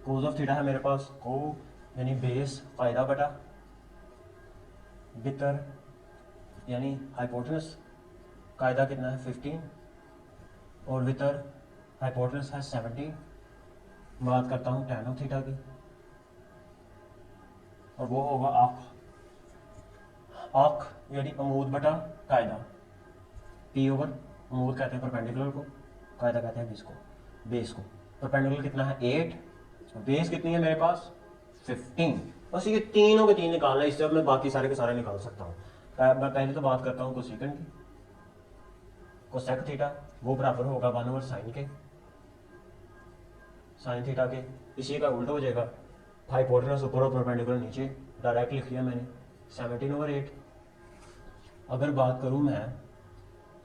कोज ऑफ थीटा है मेरे पास को यानी बेस फायदा बटा वितर यानी हाइपोटेनस, कायदा कितना है 15, और वितर हाइपोटेनस है 17। बात करता हूँ tan ऑफ थीटा की, और वो होगा आख यानी अमूद बटा कायदा, P/, अमूद कहते हैं परपेंडिकुलर को, कायदा कहते हैं बेस को। परपेंडिकुलर कितना है 8, बेस कितनी है मेरे पास 15। बस ये तीनों के तीन निकालना है, इससे अब मैं बाकी सारे के सारे निकाल सकता हूँ। मैं पहले तो बात करता हूँ कोसेकंड की। कोसेक थीटा वो बराबर होगा 1/sin के, साइन थीटा के, इसी का उल्टा हो जाएगा, हाइपोटेनस ऊपर और परपेंडिकुलर नीचे, डायरेक्ट लिख लिया मैंने 17/8। अगर बात करूँ मैं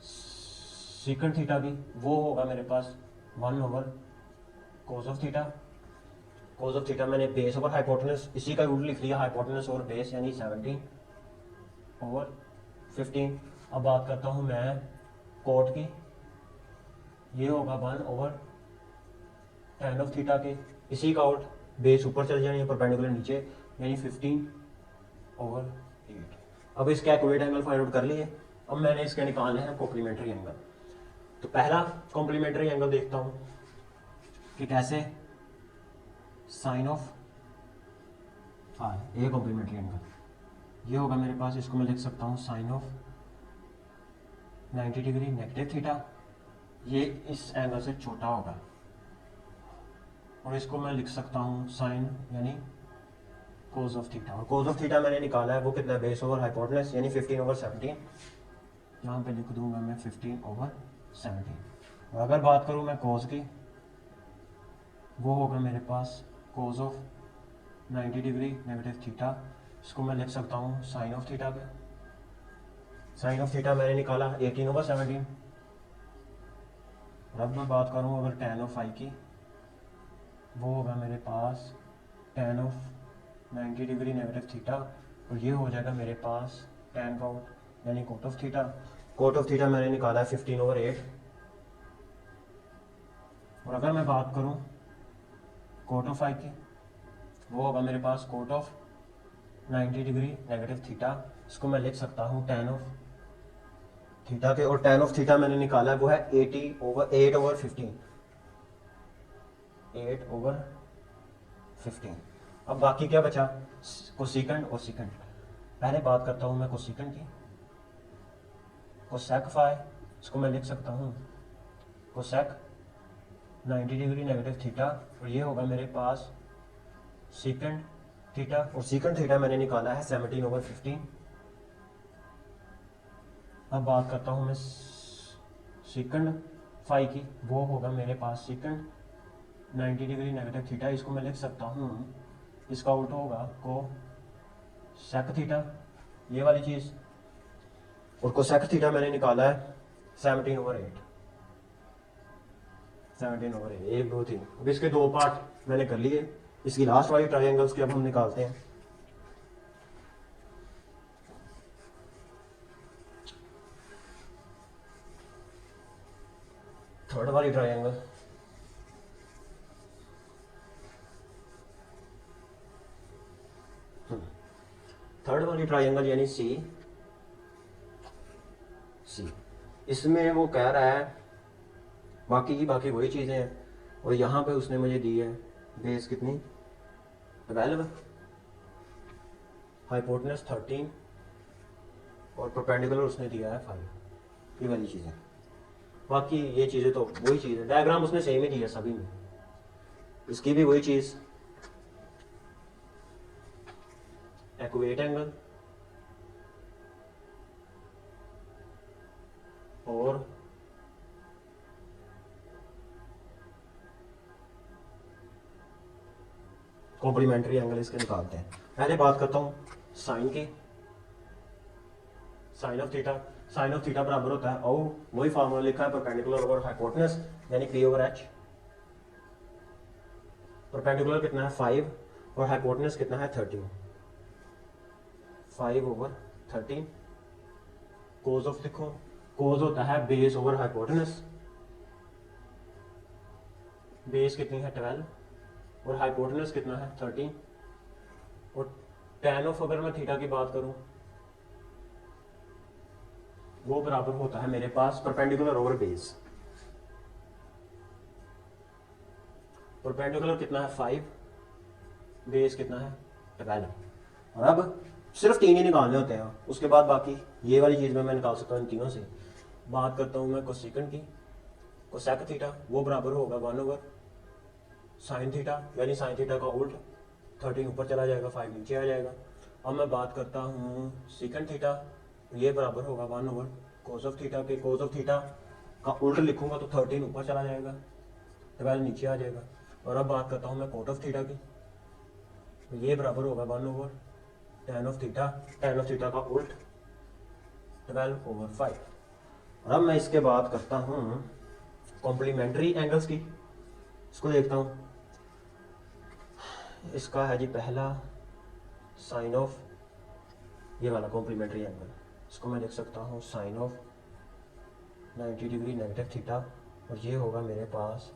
सीकंड थीटा की, वो होगा मेरे पास 1/cos of theta. Cos of theta मैंने बेस ओवर हाइपोटेनस, इसी का उल्टा लिख लिया, हाइपोटेनस और बेस यानी 17/15। अब बात करता हूँ मैं कोट की, ये होगा 1/tan ऑफ थीटा के, इसी का आउट बेस ऊपर चल जाए, परपेंडिकुलर नीचे, यानी 15/8। अब इसके एक्यूरेट एंगल फाइंड आउट कर लिए। अब मैंने इसके निकालने हैं कॉम्प्लीमेंट्री एंगल। तो पहला कॉम्प्लीमेंट्री एंगल देखता हूँ कि कैसे, साइन ऑफ ये कॉम्प्लीमेंट्री एंगल, ये होगा मेरे पास, इसको मैं लिख सकता हूँ sine of 90 degree negative theta, ये इस एंगल से छोटा होगा, और इसको मैं लिख सकता हूँ साइन यानी कोज ऑफ थीटा। और कोज ऑफ थीटा मैंने निकाला है, वो कितना है, बेस ओवर हाइपोटेनस यानी 15/17। यहाँ पे लिख दूंगा मैं 15/17। और अगर बात करूँ मैं कोज की, वो होगा मेरे पास cos of 90 degree negative theta, इसको मैं लिख सकता हूँ साइन ऑफ थीटा पे। साइन ऑफ थीटा मैंने निकाला 18/17। अब मैं बात करूँ अगर tan ऑफ फाई की, वो होगा मेरे पास tan of 90 degree negative theta, और ये हो जाएगा मेरे पास tan काउट यानी cot of theta. Cot of theta मैंने निकाला है 15/8। और अगर मैं बात करूँ कोट ऑफ फाई की, वो होगा मेरे पास cot of 90 degree negative theta. इसको मैं लिख सकता हूँ tan ऑफ थीटा के, और tan ऑफ थीटा मैंने निकाला है वो है 8/15। 8/15। अब बाकी क्या बचा, कोसेकंड और सेकंड। पहले बात करता हूँ मैं कोसेकंड की। कोसेक फाई, इसको मैं लिख सकता हूँ कोसेक 90 डिग्री नेगेटिव थीटा, और ये होगा मेरे पास सेकंड थीटा, और सेकंड थीटा मैंने निकाला है 17/15। अब बात करता हूँ मैं सेकंड फाई की, वो होगा मेरे पास सेकंड 90 डिग्री नेगेटिव थीटा। इसको मैं लिख सकता हूँ, इसका उल्टा होगा को सेक थीटा, ये वाली चीज़, और कोसेक थीटा मैंने निकाला है 17/8। 17/8, 1 2 3। अब इसके दो पार्ट मैंने कर लिए। इसकी लास्ट वाली ट्रायंगल्स के अब हम निकालते हैं। थर्ड वाली ट्रायंगल, थर्ड वाली ट्रायंगल यानी सी सी, इसमें वो कह रहा है बाकी वही चीज़ें हैं, और यहाँ पे उसने मुझे दी है बेस कितनी 12, हाइपोटेनस 13, और परपेंडिकुलर उसने दिया है 5। ये वाली चीज़ें, बाकी ये चीज़ें तो वही चीज़ है। डायग्राम उसने सेम ही दिया सभी में। इसकी भी वही चीज़, एक्वेट एंगल और कॉम्प्लीमेंट्री एंगल इसके निकालते हैं। पहले बात करता हूँ साइन की। Sine of theta, sine of theta बराबर होता है और वही फार्मूला लिखा है परपेंडिकुलर ओवर हाइपोटेनस यानी P/H। परपेंडिकुलर कितना है 5 और हाइपोटेनस कितना है 13। 5/13। कोज ऑफ लिखो, कोज होता है बेस ओवर हाइपोटेनस। बेस कितनी है 12 और हाइपोटेनस कितना है 13। और tan ऑफ अगर मैं थीटा की बात करूं, वो बराबर होता है मेरे पास परपेंडिकुलर ओवर बेस। परपेंडिकुलर कितना है 5, बेस कितना है 12। और अब सिर्फ 3 ही निकालने होते हैं, उसके बाद बाकी ये वाली चीज़ में मैं निकाल सकता हूँ इन तीनों से। बात करता हूँ मैं कोसेकंड की। कोसेक थीटा वो बराबर होगा 1/sin थीटा, यानी साइन थीटा का उल्ट। 13 ऊपर चला जाएगा, 5 नीचे आ जाएगा। अब मैं बात करता हूँ सेकंड थीटा, ये बराबर होगा 1/cos ऑफ थीटा के। cos ऑफ थीटा का उल्ट लिखूंगा तो 13 ऊपर चला जाएगा, 12 नीचे आ जाएगा। और अब बात करता हूँ मैं कोट ऑफ थीटा की, तो ये बराबर होगा 1/tan of theta. tan of theta का उल्ट 12/5। और अब मैं इसके बाद करता हूँ कॉम्प्लीमेंट्री एंगल्स की। इसको देखता हूँ, इसका है जी पहला साइन ऑफ, ये वाला कॉम्प्लीमेंट्री एंगल। इसको मैं लिख सकता हूँ sine of 90 degree negative theta, और ये होगा मेरे पास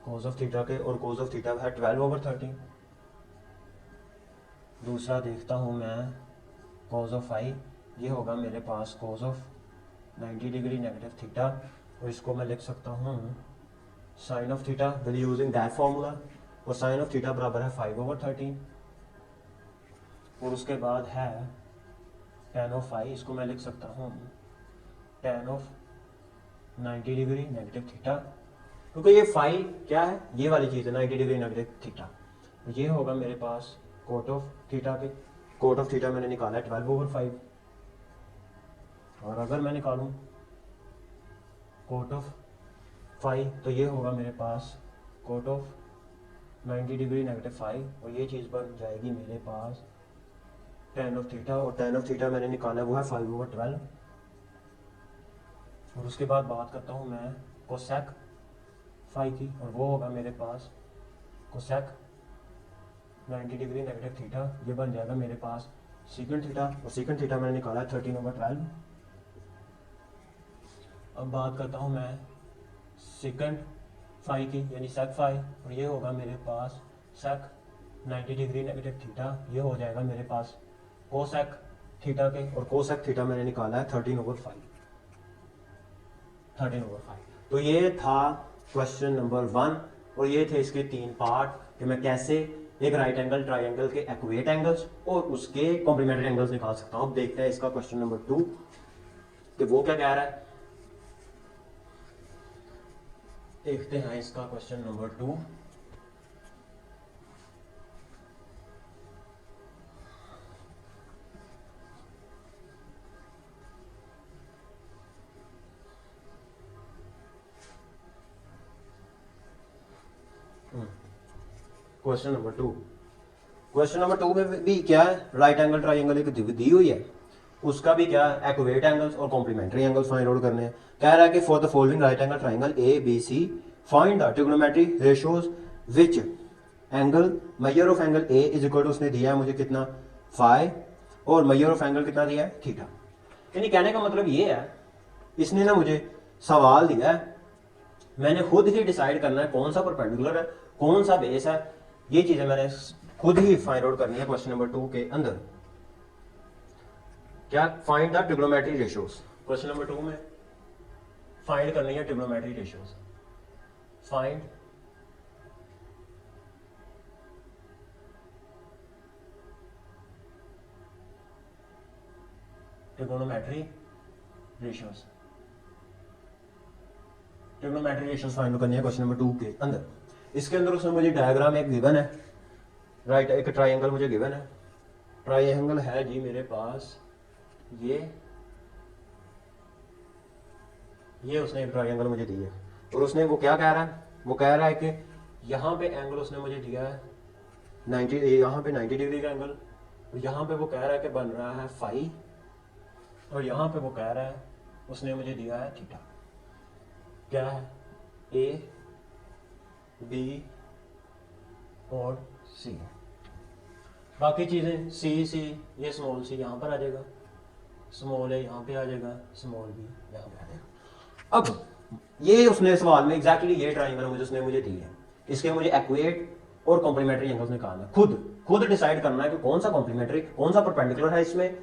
कोज ऑफ थीटा के, और कोज ऑफ थीटा है 12/13। दूसरा देखता हूँ मैं कोज ऑफ फाई, ये होगा मेरे पास cos of 90 degree negative theta, और इसको मैं लिख सकता हूँ sine of theta with using that formula, और साइन ऑफ थीटा बराबर है 5/13। और उसके बाद है tan ऑफ फाई, इसको मैं लिख सकता हूँ tan of 90 degree negative theta, क्योंकि ये फाई क्या है, ये वाली चीज़ है 90 डिग्री नेगेटिव थीटा। ये होगा मेरे पास कोट ऑफ थीटा के। कोट ऑफ थीटा मैंने निकाला है 12/5। और अगर मैं निकालूं कोट ऑफ फाई, तो ये होगा मेरे पास कोट ऑफ 90 डिग्री नेगेटिव 5, और ये चीज़ बन जाएगी मेरे पास tan ऑफ थीटा, और tan ऑफ थीटा मैंने निकाला वो है 5/12। और उसके बाद बात करता हूँ मैं कोसेक फाई की, और वो होगा मेरे पास कोसेक 90 डिग्री नेगेटिव थीटा, ये बन जाएगा मेरे पास सीकेंट थीटा, और सीकेंट थीटा मैंने निकाला है 13/12। अब बात करता हूँ मैं सेकंड फाई की, यानी सेक फाई, और ये होगा मेरे पास सेक 90 डिग्री नेगेटिव थीटा, ये हो जाएगा मेरे पास कोसेक थीटा के, और कोसेक थीटा मैंने निकाला है 13/5। तो ये था क्वेश्चन नंबर 1, और ये थे इसके 3 पार्ट कि मैं कैसे एक राइट एंगल ट्राइंगल के एक्वेट एंगल्स और उसके कॉम्प्लीमेंट्री एंगल्स निकाल सकता हूँ। अब देखते हैं इसका क्वेश्चन नंबर 2 कि वो क्या कह रहा है। देखते हैं इसका question number 2। Question number 2, question number 2 में भी क्या है, राइट एंगल ट्राइंगल एक दी हुई है, उसका भी क्या है एक्वेट एंगल्स और कॉम्प्लीमेंट्री एंगल्स फाइंड आउट करने हैं। कह रहा है कि for the following right angle triangle A B C find the trigonometry ratios which angle measure of angle A is equal to, उसने दिया है मुझे कितना फाई, और मेजर ऑफ एंगल कितना दिया है थीटा। यानी कहने का मतलब ये है, इसने ना मुझे सवाल दिया है, मैंने खुद ही डिसाइड करना है कौन सा परपेंडिकुलर है कौन सा बेस है, ये चीजें मैंने खुद ही फाइंड आउट करनी है क्वेश्चन नंबर 2 के अंदर। क्या find the trigonometry ratios, question number 2 में फाइंड करनी है trigonometry ratios. Find trigonometry ratios, trigonometry ratios find करनी है क्वेश्चन नंबर 2 के अंदर। इसके अंदर उसमें मुझे डायग्राम एक गिवन है, राइट एक ट्राइंगल मुझे गिवन है, ट्राइंगल है जी मेरे पास ये उसने एक ट्राइंगल मुझे दी है, और उसने वो क्या कह रहा है, वो कह रहा है कि यहाँ पे एंगल उसने मुझे दिया है 90, यहाँ पे 90 डिग्री का एंगल, और यहाँ पे वो कह रहा है कि बन रहा है फाई, और यहाँ पे वो कह रहा है उसने मुझे दिया है थीटा। क्या है ए बी और सी, बाकी चीजें सी ये स्मॉल सी यहाँ पर आ जाएगा, स्मॉल ए यहाँ पे आ जाएगा, स्मॉल बी यहाँ पे आ जाएगा। अब ये उसने सवाल में एग्जैक्टली ये ट्राइंगल मुझे दी है, इसके मुझे एक्वेट और कॉम्प्लीमेंट्री एंगल्स निकालना है, खुद डिसाइड करना है कि कौन सा कॉम्प्लीमेंट्री कौन सा परपेंडिकुलर है, इसमें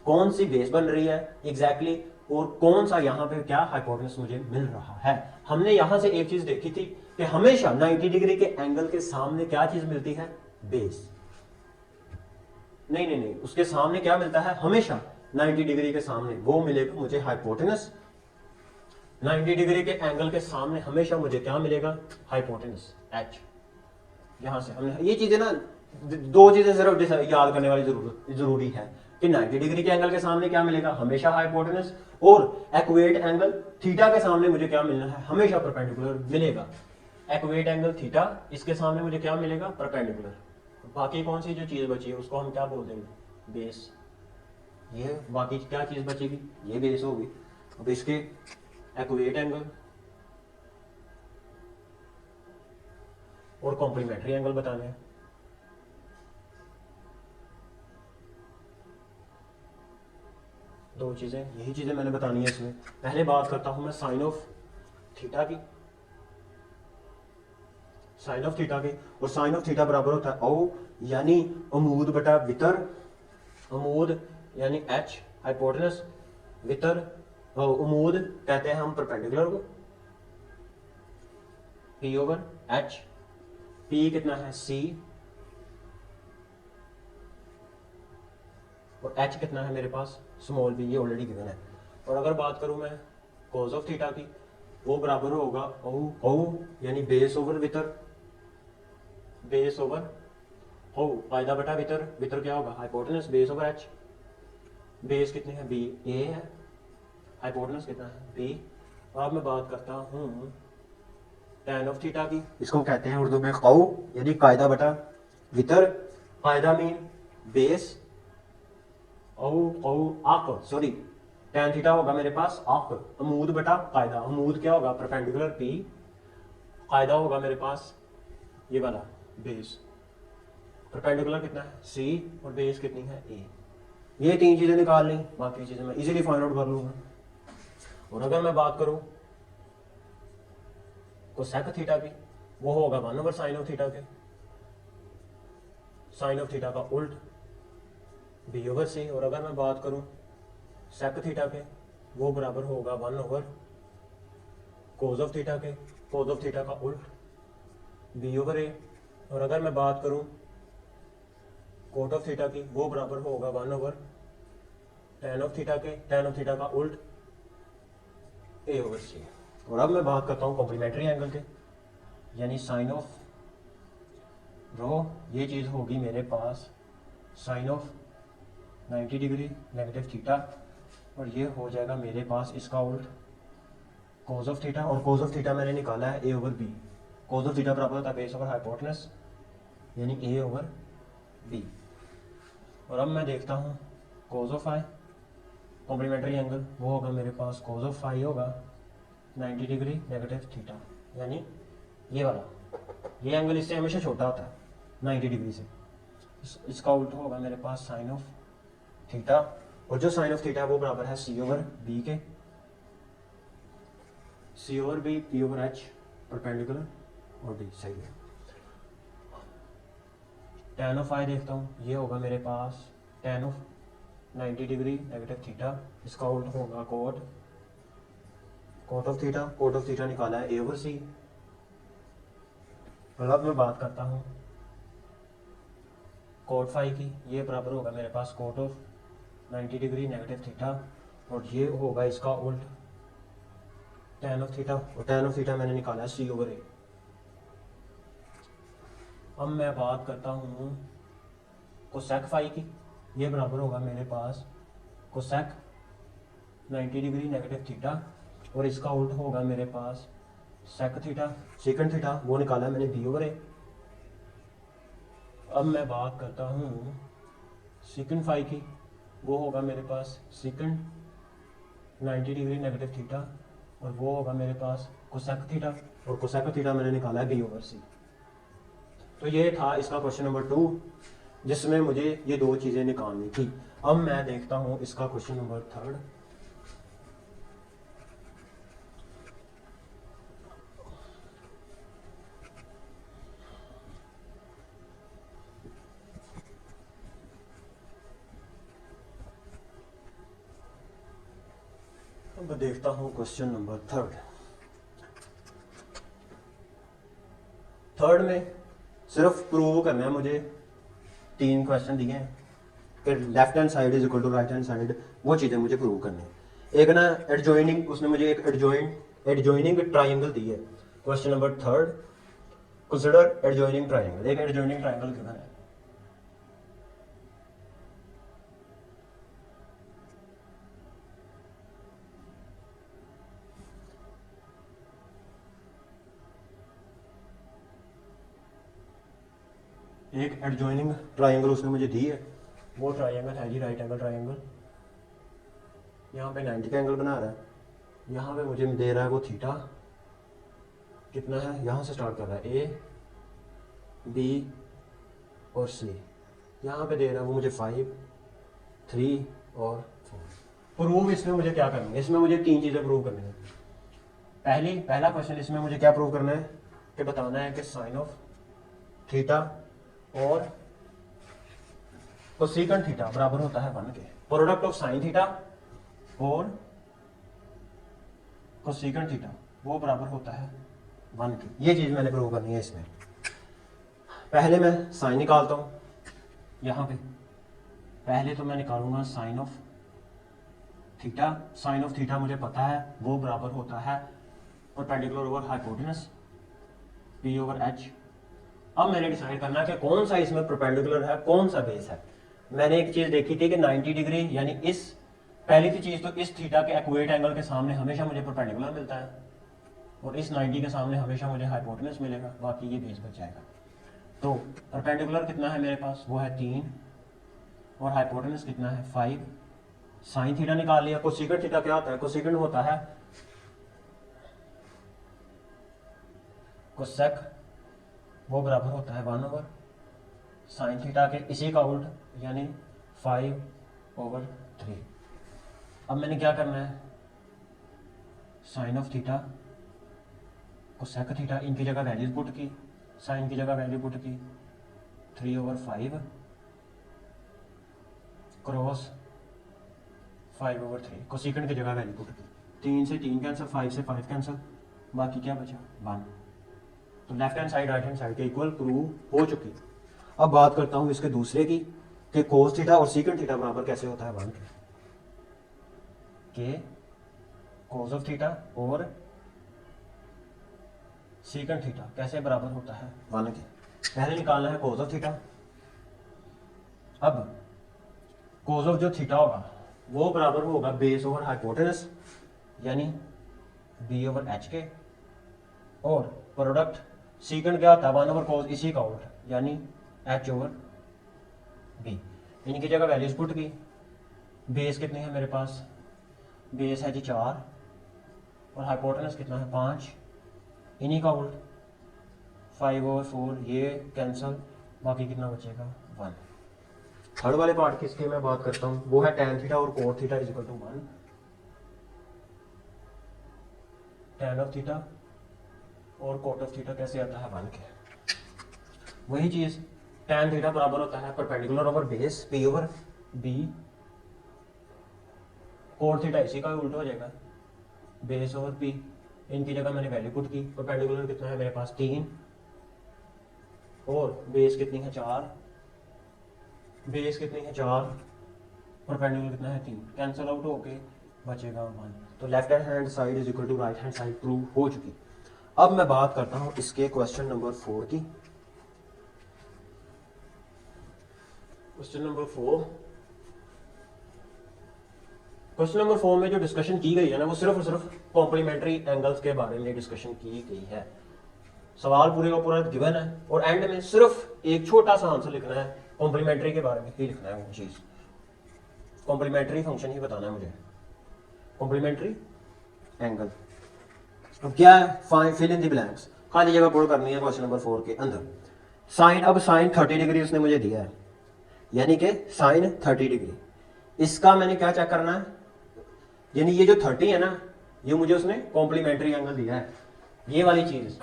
कौन सी बेस बन रही है एग्जैक्टली, और कौन सा यहाँ पे क्या हाइपोटेनस मुझे मिल रहा है। हमने यहाँ से एक चीज देखी थी कि हमेशा 90 डिग्री के एंगल के सामने क्या चीज मिलती है, बेस। नहीं, उसके सामने क्या मिलता है, हमेशा 90 डिग्री के सामने वो मिलेगा मुझे हाइपोटेनस। 90 डिग्री के एंगल के सामने हमेशा मुझे क्या मिलेगा, हाइपोटेनस एच। यहां से हमने ये चीजें ना, दो चीजें सिर्फ याद करने वाली जरूरी है कि 90 डिग्री के एंगल के सामने क्या मिलेगा, हमेशा हाइपोटेनस, और एक्वेट एंगल थीटा के सामने मुझे क्या मिलना है, हमेशा परपेंडिकुलर मिलेगा। एक्वेट एंगल थीटा, इसके सामने मुझे क्या मिलेगा, परपेंडिकुलर। बाकी कौन सी जो चीज बची है उसको हम क्या बोल देंगे, बेस। ये बाकी क्या चीज बचेगी, ये बेस होगी। अब इसके एक्वेट एंगल और कॉम्प्लीमेंट्री एंगल बताने हैं। दो चीजें, यही चीजें मैंने बतानी है इसमें। पहले बात करता हूं मैं साइन ऑफ थीटा की, साइन ऑफ थीटा की, और साइन ऑफ थीटा बराबर होता है ओ यानी अमूद बटा वितर, अमूद यानी एच हाइपोटेनस, वितर अमूद कहते हैं हम परपेंडिकुलर को, पी ओवर एच, पी कितना है सी, और एच कितना है मेरे पास स्मॉल बी, ये ऑलरेडी गिवन है। और अगर बात करूं मैं कॉज ऑफ थीटा की, वो बराबर होगा ओ यानी बेस ओवर वितर, बेस ओवर हो फायदा बटा वितर, वितर क्या होगा hypotenuse base over H, base कितनी है बी, ए है, हाइपोटेनस कितना है बी। अब मैं बात करता हूँ tan ऑफ थीटा की, इसको कहते हैं उर्दू में कौ यानी कायदा बटा वितर, कायदा mean base sorry, tan theta होगा मेरे पास अमूद बटा कायदा। अमूद क्या होगा? परपेंडिकुलर P, कायदा होगा मेरे पास ये वाला बेस। परपेंडिकुलर कितना है? C, और बेस कितनी है? A। ये तीन चीजें निकाल ली, बाकी चीजें मैं इजीली फाइंड आउट कर लूंगा। और अगर मैं बात करूं कोसेक थीटा की, वो होगा 1/sin ऑफ थीटा के, साइन ऑफ थीटा का उल्ट B/C। और अगर मैं बात करूं सेक थीटा के, वो बराबर होगा 1/cos ऑफ थीटा के, cos ऑफ थीटा का उल्ट B/A। और अगर मैं बात करूं कोट ऑफ थीटा की, वो बराबर होगा 1/tan ऑफ थीटा के, tan ऑफ थीटा का उल्ट A/C। और अब मैं बात करता हूं कॉम्प्लीमेंट्री एंगल के, यानी साइन ऑफ रो, ये चीज होगी मेरे पास sine of 90 degree negative theta, और ये हो जाएगा मेरे पास इसका उल्ट cos ऑफ थीटा। और cos ऑफ थीटा मैंने निकाला है A/B। cos ऑफ थीटा बराबर होता है बेस ओवर हाइपोटेनस, यानी A/B। और अब मैं देखता हूँ cos of phi, complementary angle, वो होगा मेरे पास cos ऑफ फाई होगा 90 डिग्री नेगेटिव थीटा, यानी ये वाला। ये एंगल इससे हमेशा छोटा होता है 90 डिग्री से। इसका उल्ट होगा मेरे पास साइन ऑफ थीटा, और जो साइन ऑफ थीटा है वो बराबर है C/B के, C/B, P/H, परपेंडिकुलर और D, सही है। tan ऑफ फाई देखता हूँ, ये होगा मेरे पास tan of 90 degree negative theta, इसका उल्ट होगा cot of theta. Cot of theta निकाला है A/C। और अब मैं बात करता हूँ कोट फाई की, ये बराबर होगा मेरे पास cot of 90 degree negative theta, और ये होगा इसका उल्ट tan ऑफ थीटा। और tan ऑफ थीटा मैंने निकाला है C/A। अब मैं बात करता हूँ कोसेक फाई की, ये बराबर होगा मेरे पास कोसेक 90 डिग्री नेगेटिव थीटा, और इसका उल्ट होगा मेरे पास सेक थीटा, सेकंड थीटा, वो निकाला है मैंने B/A। अब मैं बात करता हूँ सेकंड फाई की, वो होगा मेरे पास सेकंड 90 डिग्री नेगेटिव थीटा, और वो होगा मेरे पास कोसेक थीटा, और कोसेक थीटा मैंने निकाला है B/C। तो ये था इसका क्वेश्चन नंबर 2, जिसमें मुझे ये दो चीज़ें निकालनी थी। अब मैं देखता हूँ इसका क्वेश्चन नंबर 3। अब देखता हूँ क्वेश्चन नंबर 3 में सिर्फ प्रूव करना है मुझे। 3 क्वेश्चन दिए हैं कि left hand side is equal to right hand side, वो चीज़ें मुझे प्रूव करनी है। एक ना एडजॉइनिंग, उसने मुझे एक एडजॉइनिंग ट्राइंगल दी है। Question number 3, consider adjoining triangle. एक एडजॉइनिंग ट्राइंगल कितना है? एक एडजॉइनिंग ट्राइंगल उसने मुझे दी है, वो ट्राइंगल है जी राइट एंगल ट्राइंगल। यहाँ पे 90 का एंगल बना रहा है, यहाँ पे मुझे दे रहा है वो थीटा कितना है, यहाँ से स्टार्ट कर रहा है A, B और C, यहाँ पे दे रहा है वो मुझे 5, 3 और 4। प्रूव इसमें मुझे क्या करना है? इसमें मुझे 3 चीज़ें प्रूव करनी है। पहला क्वेश्चन इसमें मुझे क्या प्रूव करना है कि बताना है कि साइन ऑफ थीटा और कोसेकंड थीटा बराबर होता है 1 के। प्रोडक्ट ऑफ साइन थीटा और कोसेकंड थीटा वो बराबर होता है 1 के। ये चीज मैंने प्रूव करनी है इसमें। पहले मैं साइन निकालता हूं यहां पे। पहले तो मैं निकालूंगा sine of theta. Sine of theta मुझे पता है वो बराबर होता है परपेंडिकुलर ओवर हाइपोटेनस P/H। अब मैंने डिसाइड करना है कि कौन सा इसमें परपेंडिकुलर है, कौन सा बेस है। मैंने एक चीज देखी थी कि 90 डिग्री, यानी इस पहली थी चीज तो इस थीटा के एक्वेट एंगल के सामने हमेशा मुझे परपेंडिकुलर मिलता है, और इस 90 के सामने हमेशा मुझे हाइपोटेनस मिलेगा, बाकी ये बेस बच जाएगा। तो परपेंडिकुलर कितना है मेरे पास, वो है 3, और हाइपोटेनस कितना है 5, साइन थीटा निकाल लिया। कोसेकेंट थीटा क्या होता है, कोसेकेंट होता है कोसेक, वो बराबर होता है 1 ओवर साइन थीटा के इसी का उल्ट यानी 5/3। अब मैंने क्या करना है, sine of theta cosec theta, इनकी जगह वैल्यूज पुट की, साइन की जगह वैल्यू पुट की 3/5 क्रॉस 5/3, कोसेकेंट की जगह वैल्यू पुट की, 3 से 3 कैंसिल, 5 से 5 कैंसिल, बाकी क्या बचा 1। तो left hand side right hand side के इक्वल प्रूव हो चुकी। अब बात करता हूं इसके दूसरे की कि कोस थीटा और सीकेंट थीटा बराबर कैसे होता है 1 के कोस ऑफ थीटा और सीकेंट थीटा कैसे बराबर होता है 1 के। पहले निकालना है कोस ऑफ थीटा। अब कोस ऑफ जो थीटा होगा वो बराबर होगा बेस ओवर हाइपोटेनस यानी b/h के, और प्रोडक्ट सीकेंट क्या होता है 1/cos इसी का उल्ट यानी h/b। इनकी जगह वैल्यूज पुट की, बेस कितनी है मेरे पास, बेस है जी 4 और हाइपोटेनस कितना है 5, इन्हीं का उल्ट 5/4, ये कैंसल, बाकी कितना बचेगा 1। थर्ड वाले पार्ट किसकी मैं बात करता हूँ, वो है tan थीटा और cot theta is equal to 1, tan of theta और cot ऑफ थीटा कैसे आता है 1 के। वही चीज tan थीटा बराबर होता है perpendicular over base p/b, cot theta इसी का उल्टा हो जाएगा बेस ओवर p, इनकी जगह मैंने वैल्यू पुट की, परपेंडिकुलर कितना है मेरे पास 3 और बेस कितनी है 4, बेस कितनी है 4, परपेंडिकुलर कितना है 3, कैंसिल आउट होके बचेगा 1। तो left hand side is equal to right hand side prove हो चुकी। अब मैं बात करता हूं इसके क्वेश्चन नंबर 4 की। क्वेश्चन नंबर 4, क्वेश्चन नंबर 4 में जो डिस्कशन की गई है ना वो सिर्फ और सिर्फ कॉम्प्लीमेंट्री एंगल्स के बारे में डिस्कशन की गई है। सवाल पूरे का पूरा गिवन है और एंड में सिर्फ एक छोटा सा आंसर लिखना है, कॉम्प्लीमेंट्री के बारे में ही लिखना है वो चीज, कॉम्प्लीमेंट्री फंक्शन ही बताना है मुझे, कॉम्प्लीमेंट्री एंगल। अब क्या है, फिल इन द ब्लैंक्स, खाली जगह पूर्ण करनी है क्वेश्चन नंबर 4 के अंदर। साइन, अब साइन 30 डिग्री उसने मुझे दिया है, यानी कि साइन 30 डिग्री, इसका मैंने क्या चेक करना है, यानी ये जो 30 है ना ये मुझे उसने कॉम्प्लीमेंट्री एंगल दिया है, ये वाली चीज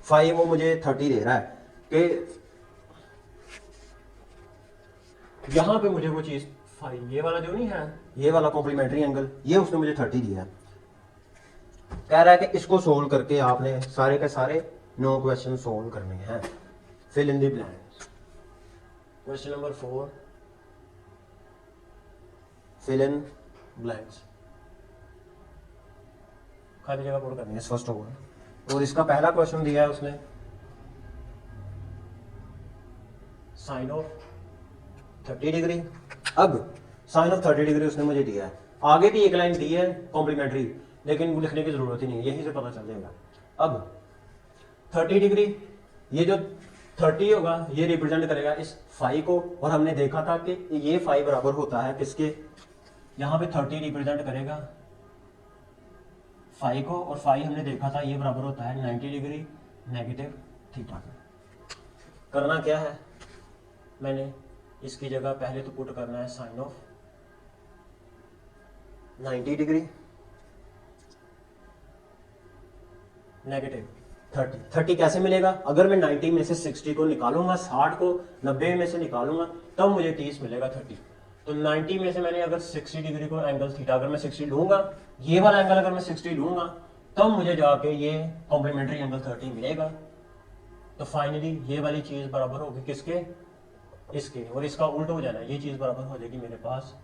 5 वो मुझे 30 दे रहा है कि यहां पे मुझे वो चीज 5, ये वाला जो नहीं है ये वाला कॉम्प्लीमेंट्री एंगल, ये उसने मुझे 30 दिया है। कह रहा है कि इसको सोल्व करके आपने सारे के सारे 9 क्वेश्चन सोल्व करने हैं। Fill in the blanks, question number 4, fill in blanks, खाली जगह पूर्ण करनी है फर्स्ट ऑफ ऑल। और इसका पहला क्वेश्चन दिया है उसने साइन ऑफ 30 डिग्री। अब साइन ऑफ 30 डिग्री उसने मुझे दिया है, आगे भी एक लाइन दी है कॉम्प्लीमेंट्री, लेकिन वो लिखने की जरूरत ही नहीं है, यहीं से पता चल जाएगा। अब 30 डिग्री, ये जो 30 होगा ये रिप्रेजेंट करेगा इस फाई को, और हमने देखा था कि ये फाई बराबर होता है किसके, यहाँ पे 30 रिप्रेजेंट करेगा फाई को, और फाई हमने देखा था ये बराबर होता है 90 डिग्री नेगेटिव थीटा का। करना क्या है, मैंने इसकी जगह पहले तो पुट करना है साइन ऑफ 90 डिग्री नेगेटिव 30 कैसे मिलेगा, अगर मैं 90 में से 60 को निकालूंगा, 60 को 90 में से निकालूंगा तब मुझे 30 मिलेगा 30। तो 90 में से मैंने अगर 60 डिग्री को एंगल थीटा अगर मैं 60 लूंगा, ये वाला एंगल अगर मैं 60 लूंगा तब मुझे जाके ये कॉम्प्लीमेंट्री एंगल 30 मिलेगा। तो फाइनली ये वाली चीज बराबर होगी किसके, इसके, और इसका उल्टा हो जाना है, ये चीज बराबर हो जाएगी मेरे पास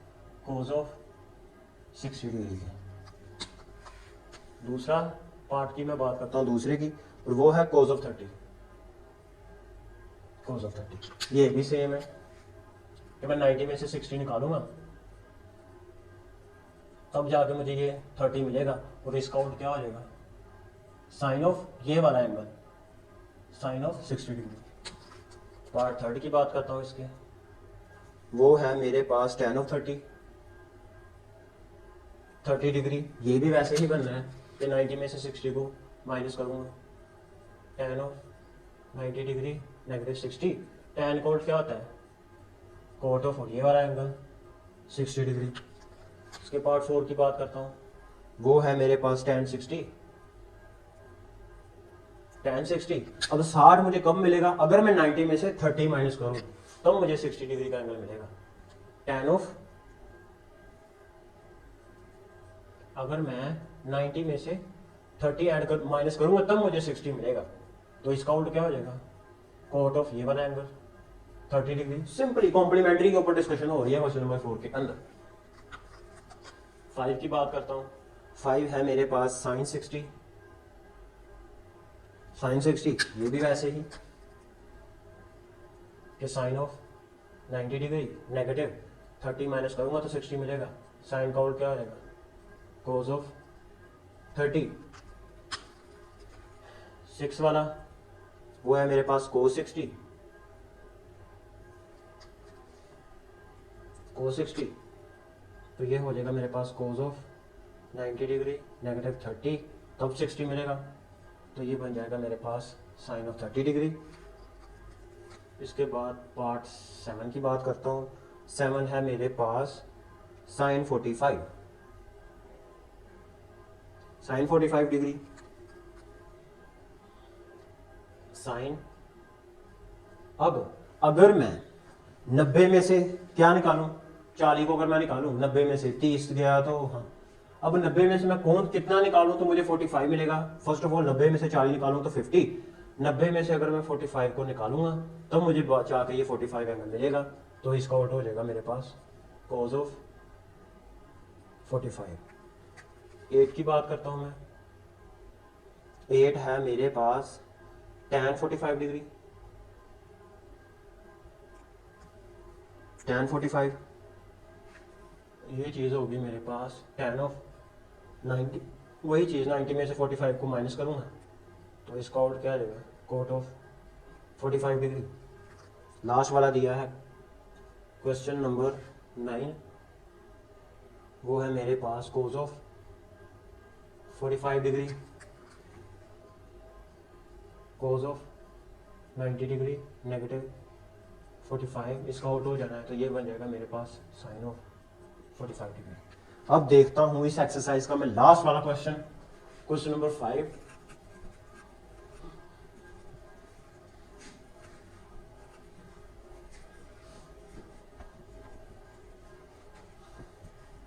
कोस ऑफ 60 डिग्री के। दूसरा पार्ट की मैं बात करता हूँ दूसरे की, और वो है कोस ऑफ 30। कोस ऑफ 30 ये भी सेम है कि मैं 90 में से 60 निकालूंगा तब जाके मुझे ये 30 मिलेगा, और इसका उल्टा क्या हो जाएगा साइन ऑफ ये वाला angle, sine of 60 degree. Part third की बात करता हूँ इसके, वो है मेरे पास tan ऑफ 30 डिग्री। ये भी वैसे ही बनना है कि 90 में से 60 को माइनस करूँगा, tan of 90 degree negative 60। tan cot क्या होता है, कोट ऑफ ये वाला एंगल 60 डिग्री। इसके पार्ट 4 की बात करता हूँ, वो है मेरे पास tan 60। अब 60 मुझे कब मिलेगा, अगर मैं 90 में से 30 माइनस करूँ तब मुझे 60 डिग्री का एंगल मिलेगा। tan ऑफ, अगर मैं 90 में से 30 ऐड कर माइनस करूंगा तब मुझे 60 मिलेगा। तो इसका उल्टा क्या हो जाएगा, कोट ऑफ ये वाला एंगल 30 डिग्री। सिंपली कॉम्प्लीमेंट्री के ऊपर डिस्कशन हो रही है क्वेश्चन नंबर 4 के अंदर। 5 की बात करता हूँ। 5 है मेरे पास sin 60। ये भी वैसे ही कि sine of 90 degree negative 30 minus करूंगा तो 60 मिलेगा। साइन का उल्टा क्या हो जाएगा, cos ऑफ 30। 6 वाला वो है मेरे पास cos 60। तो ये हो जाएगा मेरे पास cos ऑफ 90 डिग्री नेगेटिव 30 तब 60 मिलेगा। तो ये बन जाएगा मेरे पास साइन ऑफ 30 डिग्री। इसके बाद पार्ट 7 की बात करता हूँ। 7 है मेरे पास साइन 45। Sine 45 degree, sine. अब अगर मैं 90 में से क्या निकालूं, 40 को अगर मैं निकालूं 90 में से 30 गया तो हाँ, अब 90 में से मैं कौन कितना निकालूं तो मुझे 45 मिलेगा। फर्स्ट ऑफ ऑल 90 में से 40 निकालूं तो 50। 90 में से अगर मैं 45 को निकालूंगा तब मुझे जाके ये 45 एंगल मिलेगा। तो इसका आउट हो जाएगा मेरे पास cos ऑफ 45। 8 की बात करता हूं मैं। 8 है मेरे पास tan 45 डिग्री। tan 45 ये चीज़ होगी मेरे पास tan ऑफ 90। वही चीज़ 90 में से 45 को माइनस करूँगा तो इसका आउट क्या आ जाएगा, कोट ऑफ 45 डिग्री। लास्ट वाला दिया है क्वेश्चन नंबर 9, वो है मेरे पास cos of 45 degree, cos of 90 degree negative 45। इसका आउट हो जाना है तो ये बन जाएगा मेरे पास साइन ऑफ 45 डिग्री। अब देखता हूं इस एक्सरसाइज का मैं लास्ट वाला क्वेश्चन, क्वेश्चन नंबर 5।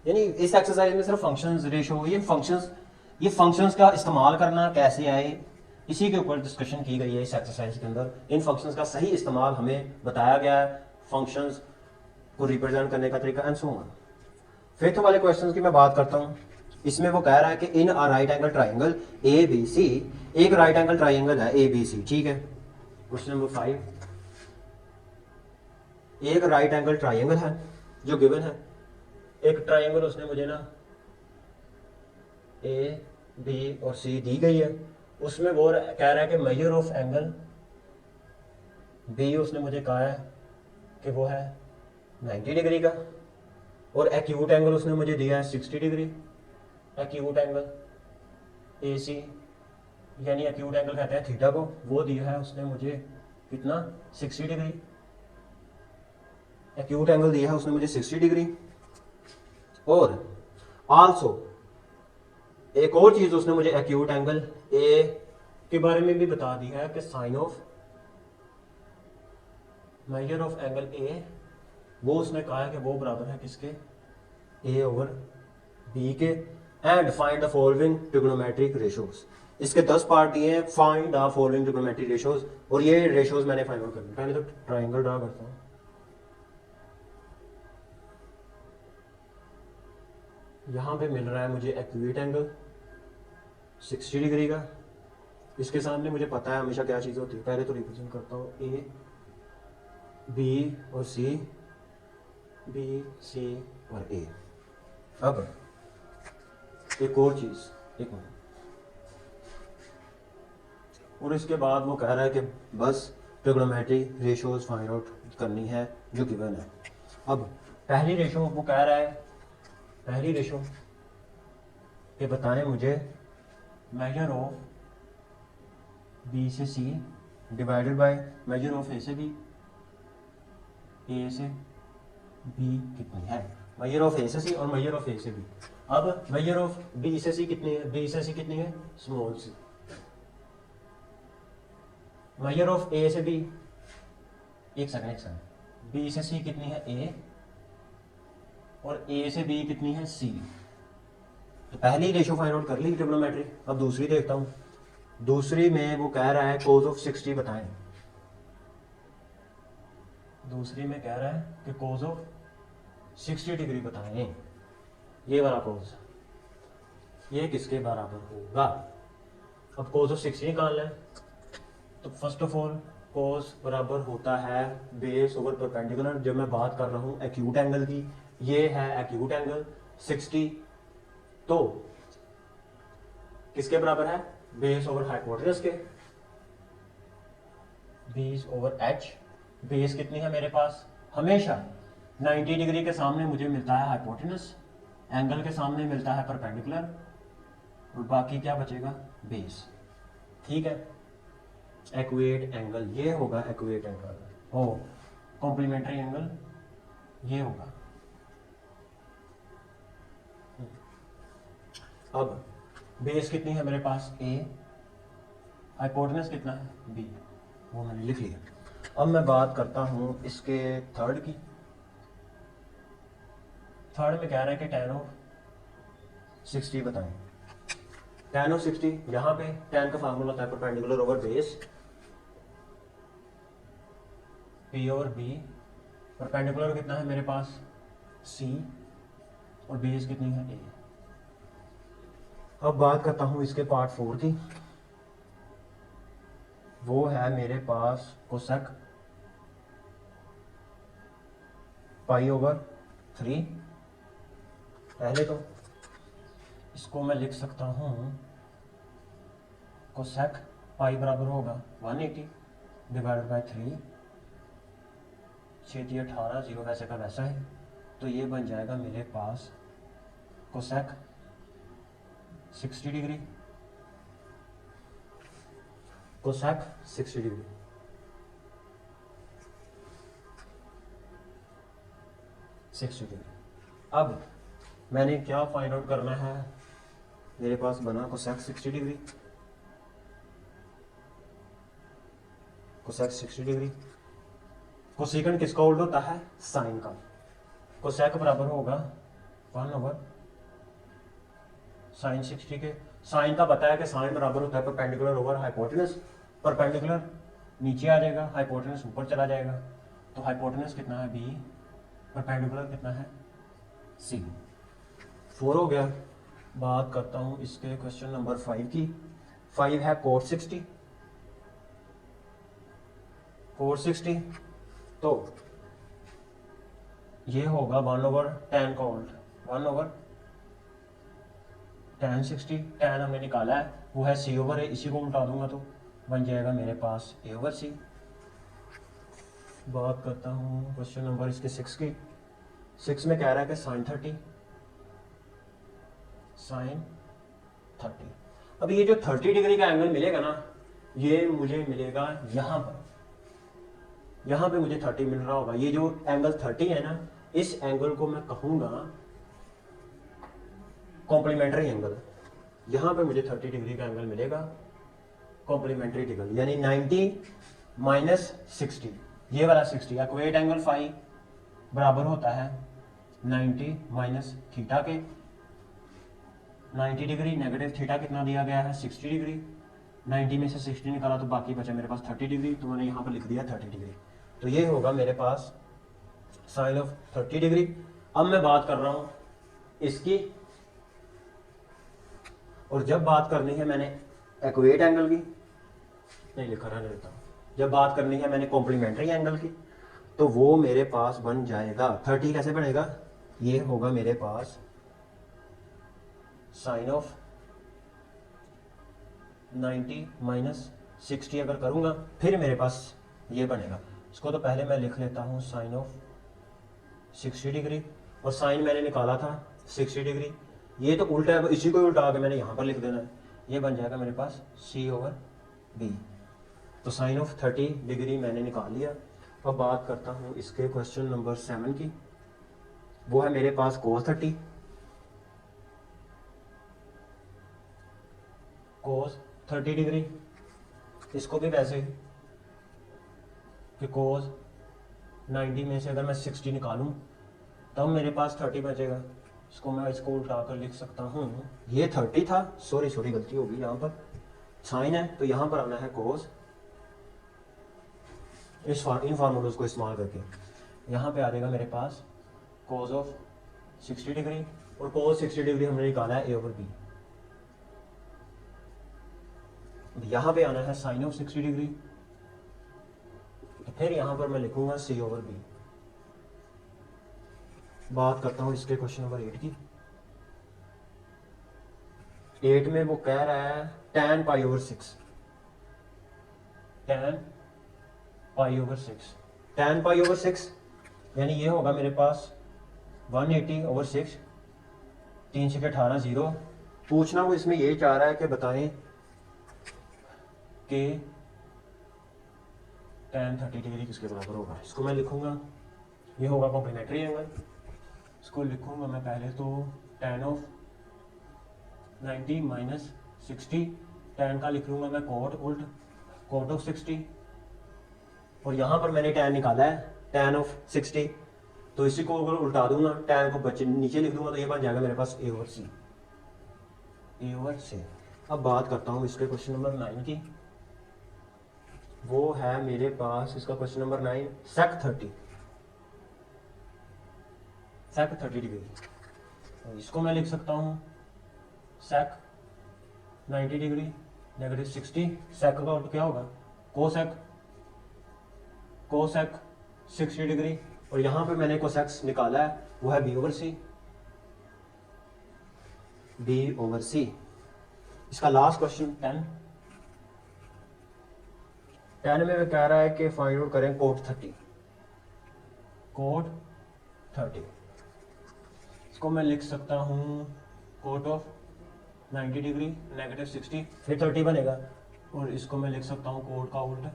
यानी इस एक्सरसाइज में सिर्फ फंक्शंस, रेशो, ये फंक्शंस का इस्तेमाल करना कैसे आए इसी के ऊपर डिस्कशन की गई है इस एक्सरसाइज के अंदर। इन फंक्शंस का सही इस्तेमाल हमें बताया गया है, फंक्शंस को रिप्रेजेंट करने का तरीका एंड सो ऑन। फिफ्थ वाले क्वेश्चन की मैं बात करता हूं। इसमें वो कह रहा है कि in a right angle triangle A B C, एक राइट एंगल ट्राइंगल है ए बी सी, ठीक है। क्वेश्चन नंबर 5, एक राइट एंगल ट्राइंगल है जो गिवन है। एक ट्राइंगल उसने मुझे ना ए बी और सी दी गई है, उसमें वो कह रहा है कि मेजर ऑफ एंगल बी उसने मुझे कहा है कि वो है 90 डिग्री का, और एक्यूट एंगल उसने मुझे दिया है 60 डिग्री। एक्यूट एंगल ए सी यानी एक्यूट एंगल कहते हैं थीटा को, वो दिया है उसने मुझे कितना, 60 डिग्री। एक्यूट एंगल दिया है उसने मुझे 60 डिग्री। और आल्सो एक और चीज उसने मुझे एक्यूट एंगल ए के बारे में भी बता दी है कि sine of measure of angle A, वो उसने कहा है कि वो बराबर है किसके, ए ओवर बी के। And find the following trigonometric ratios. इसके 10 पार्ट दिए हैं, find the following trigonometric ratios, और ये रेशोज मैंने फाइंड आउट करने। पहले तो ट्राइंगल ड्रा करता हूं। यहां पे मिल रहा है मुझे एक्यूट एंगल 60 डिग्री का। इसके सामने मुझे पता है हमेशा क्या चीज होती है, पहले तो रिप्रेजेंट करता हूँ ए बी और सी, बी सी और ए। अब एक और चीज, एक मिनट, और इसके बाद वो कह रहा है कि बस ट्रिग्नोमेट्री रेशोज फाइंड आउट करनी है जो गिवन है। अब पहली रेशो वो कह रहा है, पहली रेशो ये बताएं मुझे मेजर ऑफ बी से C divided by measure of A से बी, ए से बी कितनी है, मेजर ऑफ ए से सी और मेजर ऑफ ए से बी। अब मेजर ऑफ बी से सी कितनी है, बी से सी कितनी है, small C. Major of A से बी, एक सेकंड, बी से सी कितनी है, ए, और ए से बी कितनी है, सी। तो पहली रेशो फाइंड आउट कर ली ट्रिग्नोमेट्री। अब दूसरी देखता हूं। दूसरी में वो कह रहा है कोस ऑफ 60 बताएं। दूसरी में कह रहा है कि कोस ऑफ 60 डिग्री बताएं। ये वाला कोस, ये किसके बराबर होगा। अब कोस ऑफ 60 निकालना है, तो फर्स्ट ऑफ ऑल कोस बराबर होता है बेस ओवर परपेंडिकुलर। जब मैं बात कर रहा हूं एक्यूट एंगल की, ये है एक्यूट एंगल 60, तो किसके बराबर है, बेस ओवर हाइपोटेनस के, बेस ओवर एच। बेस कितनी है मेरे पास, हमेशा 90 डिग्री के सामने मुझे मिलता है हाइपोटेनस, एंगल के सामने मिलता है परपेंडिकुलर, और बाकी क्या बचेगा, बेस। ठीक है, एक्वेट एंगल ये होगा, एक्वेट एंगल हो, कॉम्प्लीमेंट्री एंगल ये होगा। अब बेस कितनी है मेरे पास, ए, हाइपोटेनस कितना है, बी, वो मैंने लिख लिया। अब मैं बात करता हूं इसके थर्ड की। थर्ड में कह रहा है कि tan ऑफ 60 बताएं। tan ऑफ 60, यहां पे tan का फार्मूला होता है परपेंडिकुलर ओवर बेस, P और B। परपेंडिकुलर कितना है मेरे पास, C, और बेस कितनी है, A। अब बात करता हूं इसके पार्ट 4 की। वो है मेरे पास कोसेक पाई ओवर 3। पहले तो इसको मैं लिख सकता हूं, कोसेक पाई बराबर होगा 180 डिवाइडेड बाय 3, 6 18, 0 वैसे का वैसा है, तो ये बन जाएगा मेरे पास कोसेक 60 डिग्री, कोसेक 60 डिग्री। अब मैंने क्या फाइंड आउट करना है, मेरे पास बना cosec 60 degree, cosec 60 degree. Cosecant किसका उल्टा होता है, साइन का। कोसेक बराबर होगा 1 ओवर साइन 60 के। साइन का पता है कि साइन बराबर होता है परपेंडिकुलर ओवर हाइपोटेनस। परपेंडिकुलर नीचे आ जाएगा, हाइपोटेनस ऊपर चला जाएगा, तो हाइपोटेनस कितना है, बी, परपेंडिकुलर कितना है, सी। 4 हो गया। बात करता हूं इसके क्वेश्चन नंबर 5 की। 5 है कोट 60, कोट 60, तो ये होगा 1 ओवर tan का उल्ट, 1 ओवर tan 60। tan हमने निकाला है, वो है c ओवर है, इसी को उल्टा दूंगा तो बन जाएगा मेरे पास a ओवर c। बात करता हूँ क्वेश्चन नंबर इसके 6 की। 6 में कह रहा है कि साइन 30, साइन 30। अब ये जो 30 डिग्री का एंगल मिलेगा ना, ये मुझे मिलेगा यहाँ पर, यहाँ पे मुझे 30 मिल रहा होगा। ये जो एंगल 30 है ना, इस एंगल को मैं कहूँगा कॉम्प्लीमेंट्री एंगल। यहाँ पे मुझे 30 डिग्री का एंगल मिलेगा, कॉम्प्लीमेंट्री एंगल, यानी 90 माइनस 60, ये वाला 60। एक्वेट एंगल फाई बराबर होता है 90 माइनस थीटा के। 90 डिग्री नेगेटिव थीटा कितना दिया गया है, 60 डिग्री। 90 में से 60 निकाला तो बाकी बचा मेरे पास 30 डिग्री, तो मैंने यहाँ पर लिख दिया 30 डिग्री। तो ये होगा मेरे पास साइन ऑफ 30 डिग्री। अब मैं बात कर रहा हूँ इसकी, और जब बात करनी है मैंने एक्वेट एंगल की, नहीं लिखा रहने देता हूँ, जब बात करनी है मैंने कॉम्प्लीमेंट्री एंगल की, तो वो मेरे पास बन जाएगा 30। कैसे बनेगा, ये होगा मेरे पास साइन ऑफ 90 माइनस 60 अगर करूंगा, फिर मेरे पास ये बनेगा। इसको तो पहले मैं लिख लेता हूँ साइन ऑफ 60 डिग्री और साइन मैंने निकाला था 60 डिग्री। ये तो उल्टा है, इसी को उल्टा के मैंने यहाँ पर लिख देना है। ये बन जाएगा मेरे पास C/B। तो साइन ऑफ 30 डिग्री मैंने निकाल लिया। अब बात करता हूँ इसके क्वेश्चन नंबर 7 की। वो है मेरे पास cos 30 डिग्री। इसको भी वैसे ही कि cos 90 में से अगर मैं 60 निकालूं तब मेरे पास 30 बचेगा। इसको उल्टा कर लिख सकता हूँ। ये 30 था, सॉरी गलती होगी, यहाँ पर साइन है तो यहाँ पर आना है cos। इन फार्मूलोज को इस्तेमाल करके यहाँ पे आ जाएगा मेरे पास cos ऑफ 60 डिग्री और cos 60 डिग्री हमने निकाला है A/B। यहाँ पे आना है साइन ऑफ 60 डिग्री, तो फिर यहाँ पर मैं लिखूंगा C/B। बात करता हूँ इसके क्वेश्चन नंबर 8 की। 8 में वो कह रहा है tan π/6। tan π/6 यानी ये होगा मेरे पास 180/6। 3 6 18 0। पूछना वो इसमें ये चाह रहा है कि बताएं कि tan 30 डिग्री किसके बराबर होगा। इसको मैं लिखूंगा, ये होगा कॉम्प्लीमेंट्री एंगल। इसको लिखूंगा मैं पहले तो tan ऑफ 90 माइनस 60। tan का लिख लूंगा मैं कोट ऑफ 60 और यहाँ पर मैंने tan निकाला है tan ऑफ 60, तो इसी को अगर उल्टा दूंगा tan को बच्चे नीचे लिख दूंगा तो ये बन जाएगा मेरे पास A/C। अब बात करता हूँ इसके क्वेश्चन नंबर 9 की। वो है मेरे पास इसका क्वेश्चन नंबर 9 sec 30 डिग्री। तो इसको मैं लिख सकता हूँ sec 90 डिग्री नेगेटिव 60। sec का आउट क्या होगा cosec 60 डिग्री और यहाँ पे मैंने cosec निकाला है वो है B/C। इसका लास्ट क्वेश्चन 10 में कह रहा है कि फाइंड आउट करें cot 30। इसको मैं लिख सकता हूँ cot ऑफ 90 डिग्री नेगेटिव 60 फिर 30 बनेगा और इसको मैं लिख सकता हूँ cot का उल्टा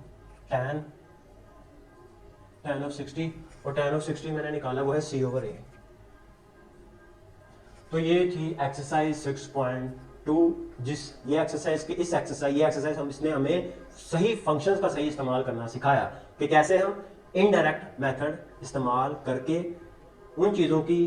tan ऑफ 60 और tan ऑफ 60 मैंने निकाला वो है C/A। तो ये थी एक्सरसाइज 6.2। ये एक्सरसाइज इसने हमें सही फंक्शंस का सही इस्तेमाल करना सिखाया कि कैसे हम इनडायरेक्ट मेथड इस्तेमाल करके उन चीज़ों की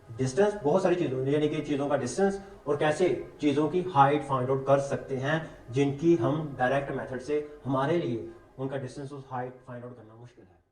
डिस्टेंस, बहुत सारी चीज़ों यानी कि चीज़ों का डिस्टेंस और कैसे चीज़ों की हाइट फाइंड आउट कर सकते हैं जिनकी हम डायरेक्ट मेथड से हमारे लिए उनका डिस्टेंस और हाइट फाइंड आउट करना मुश्किल है।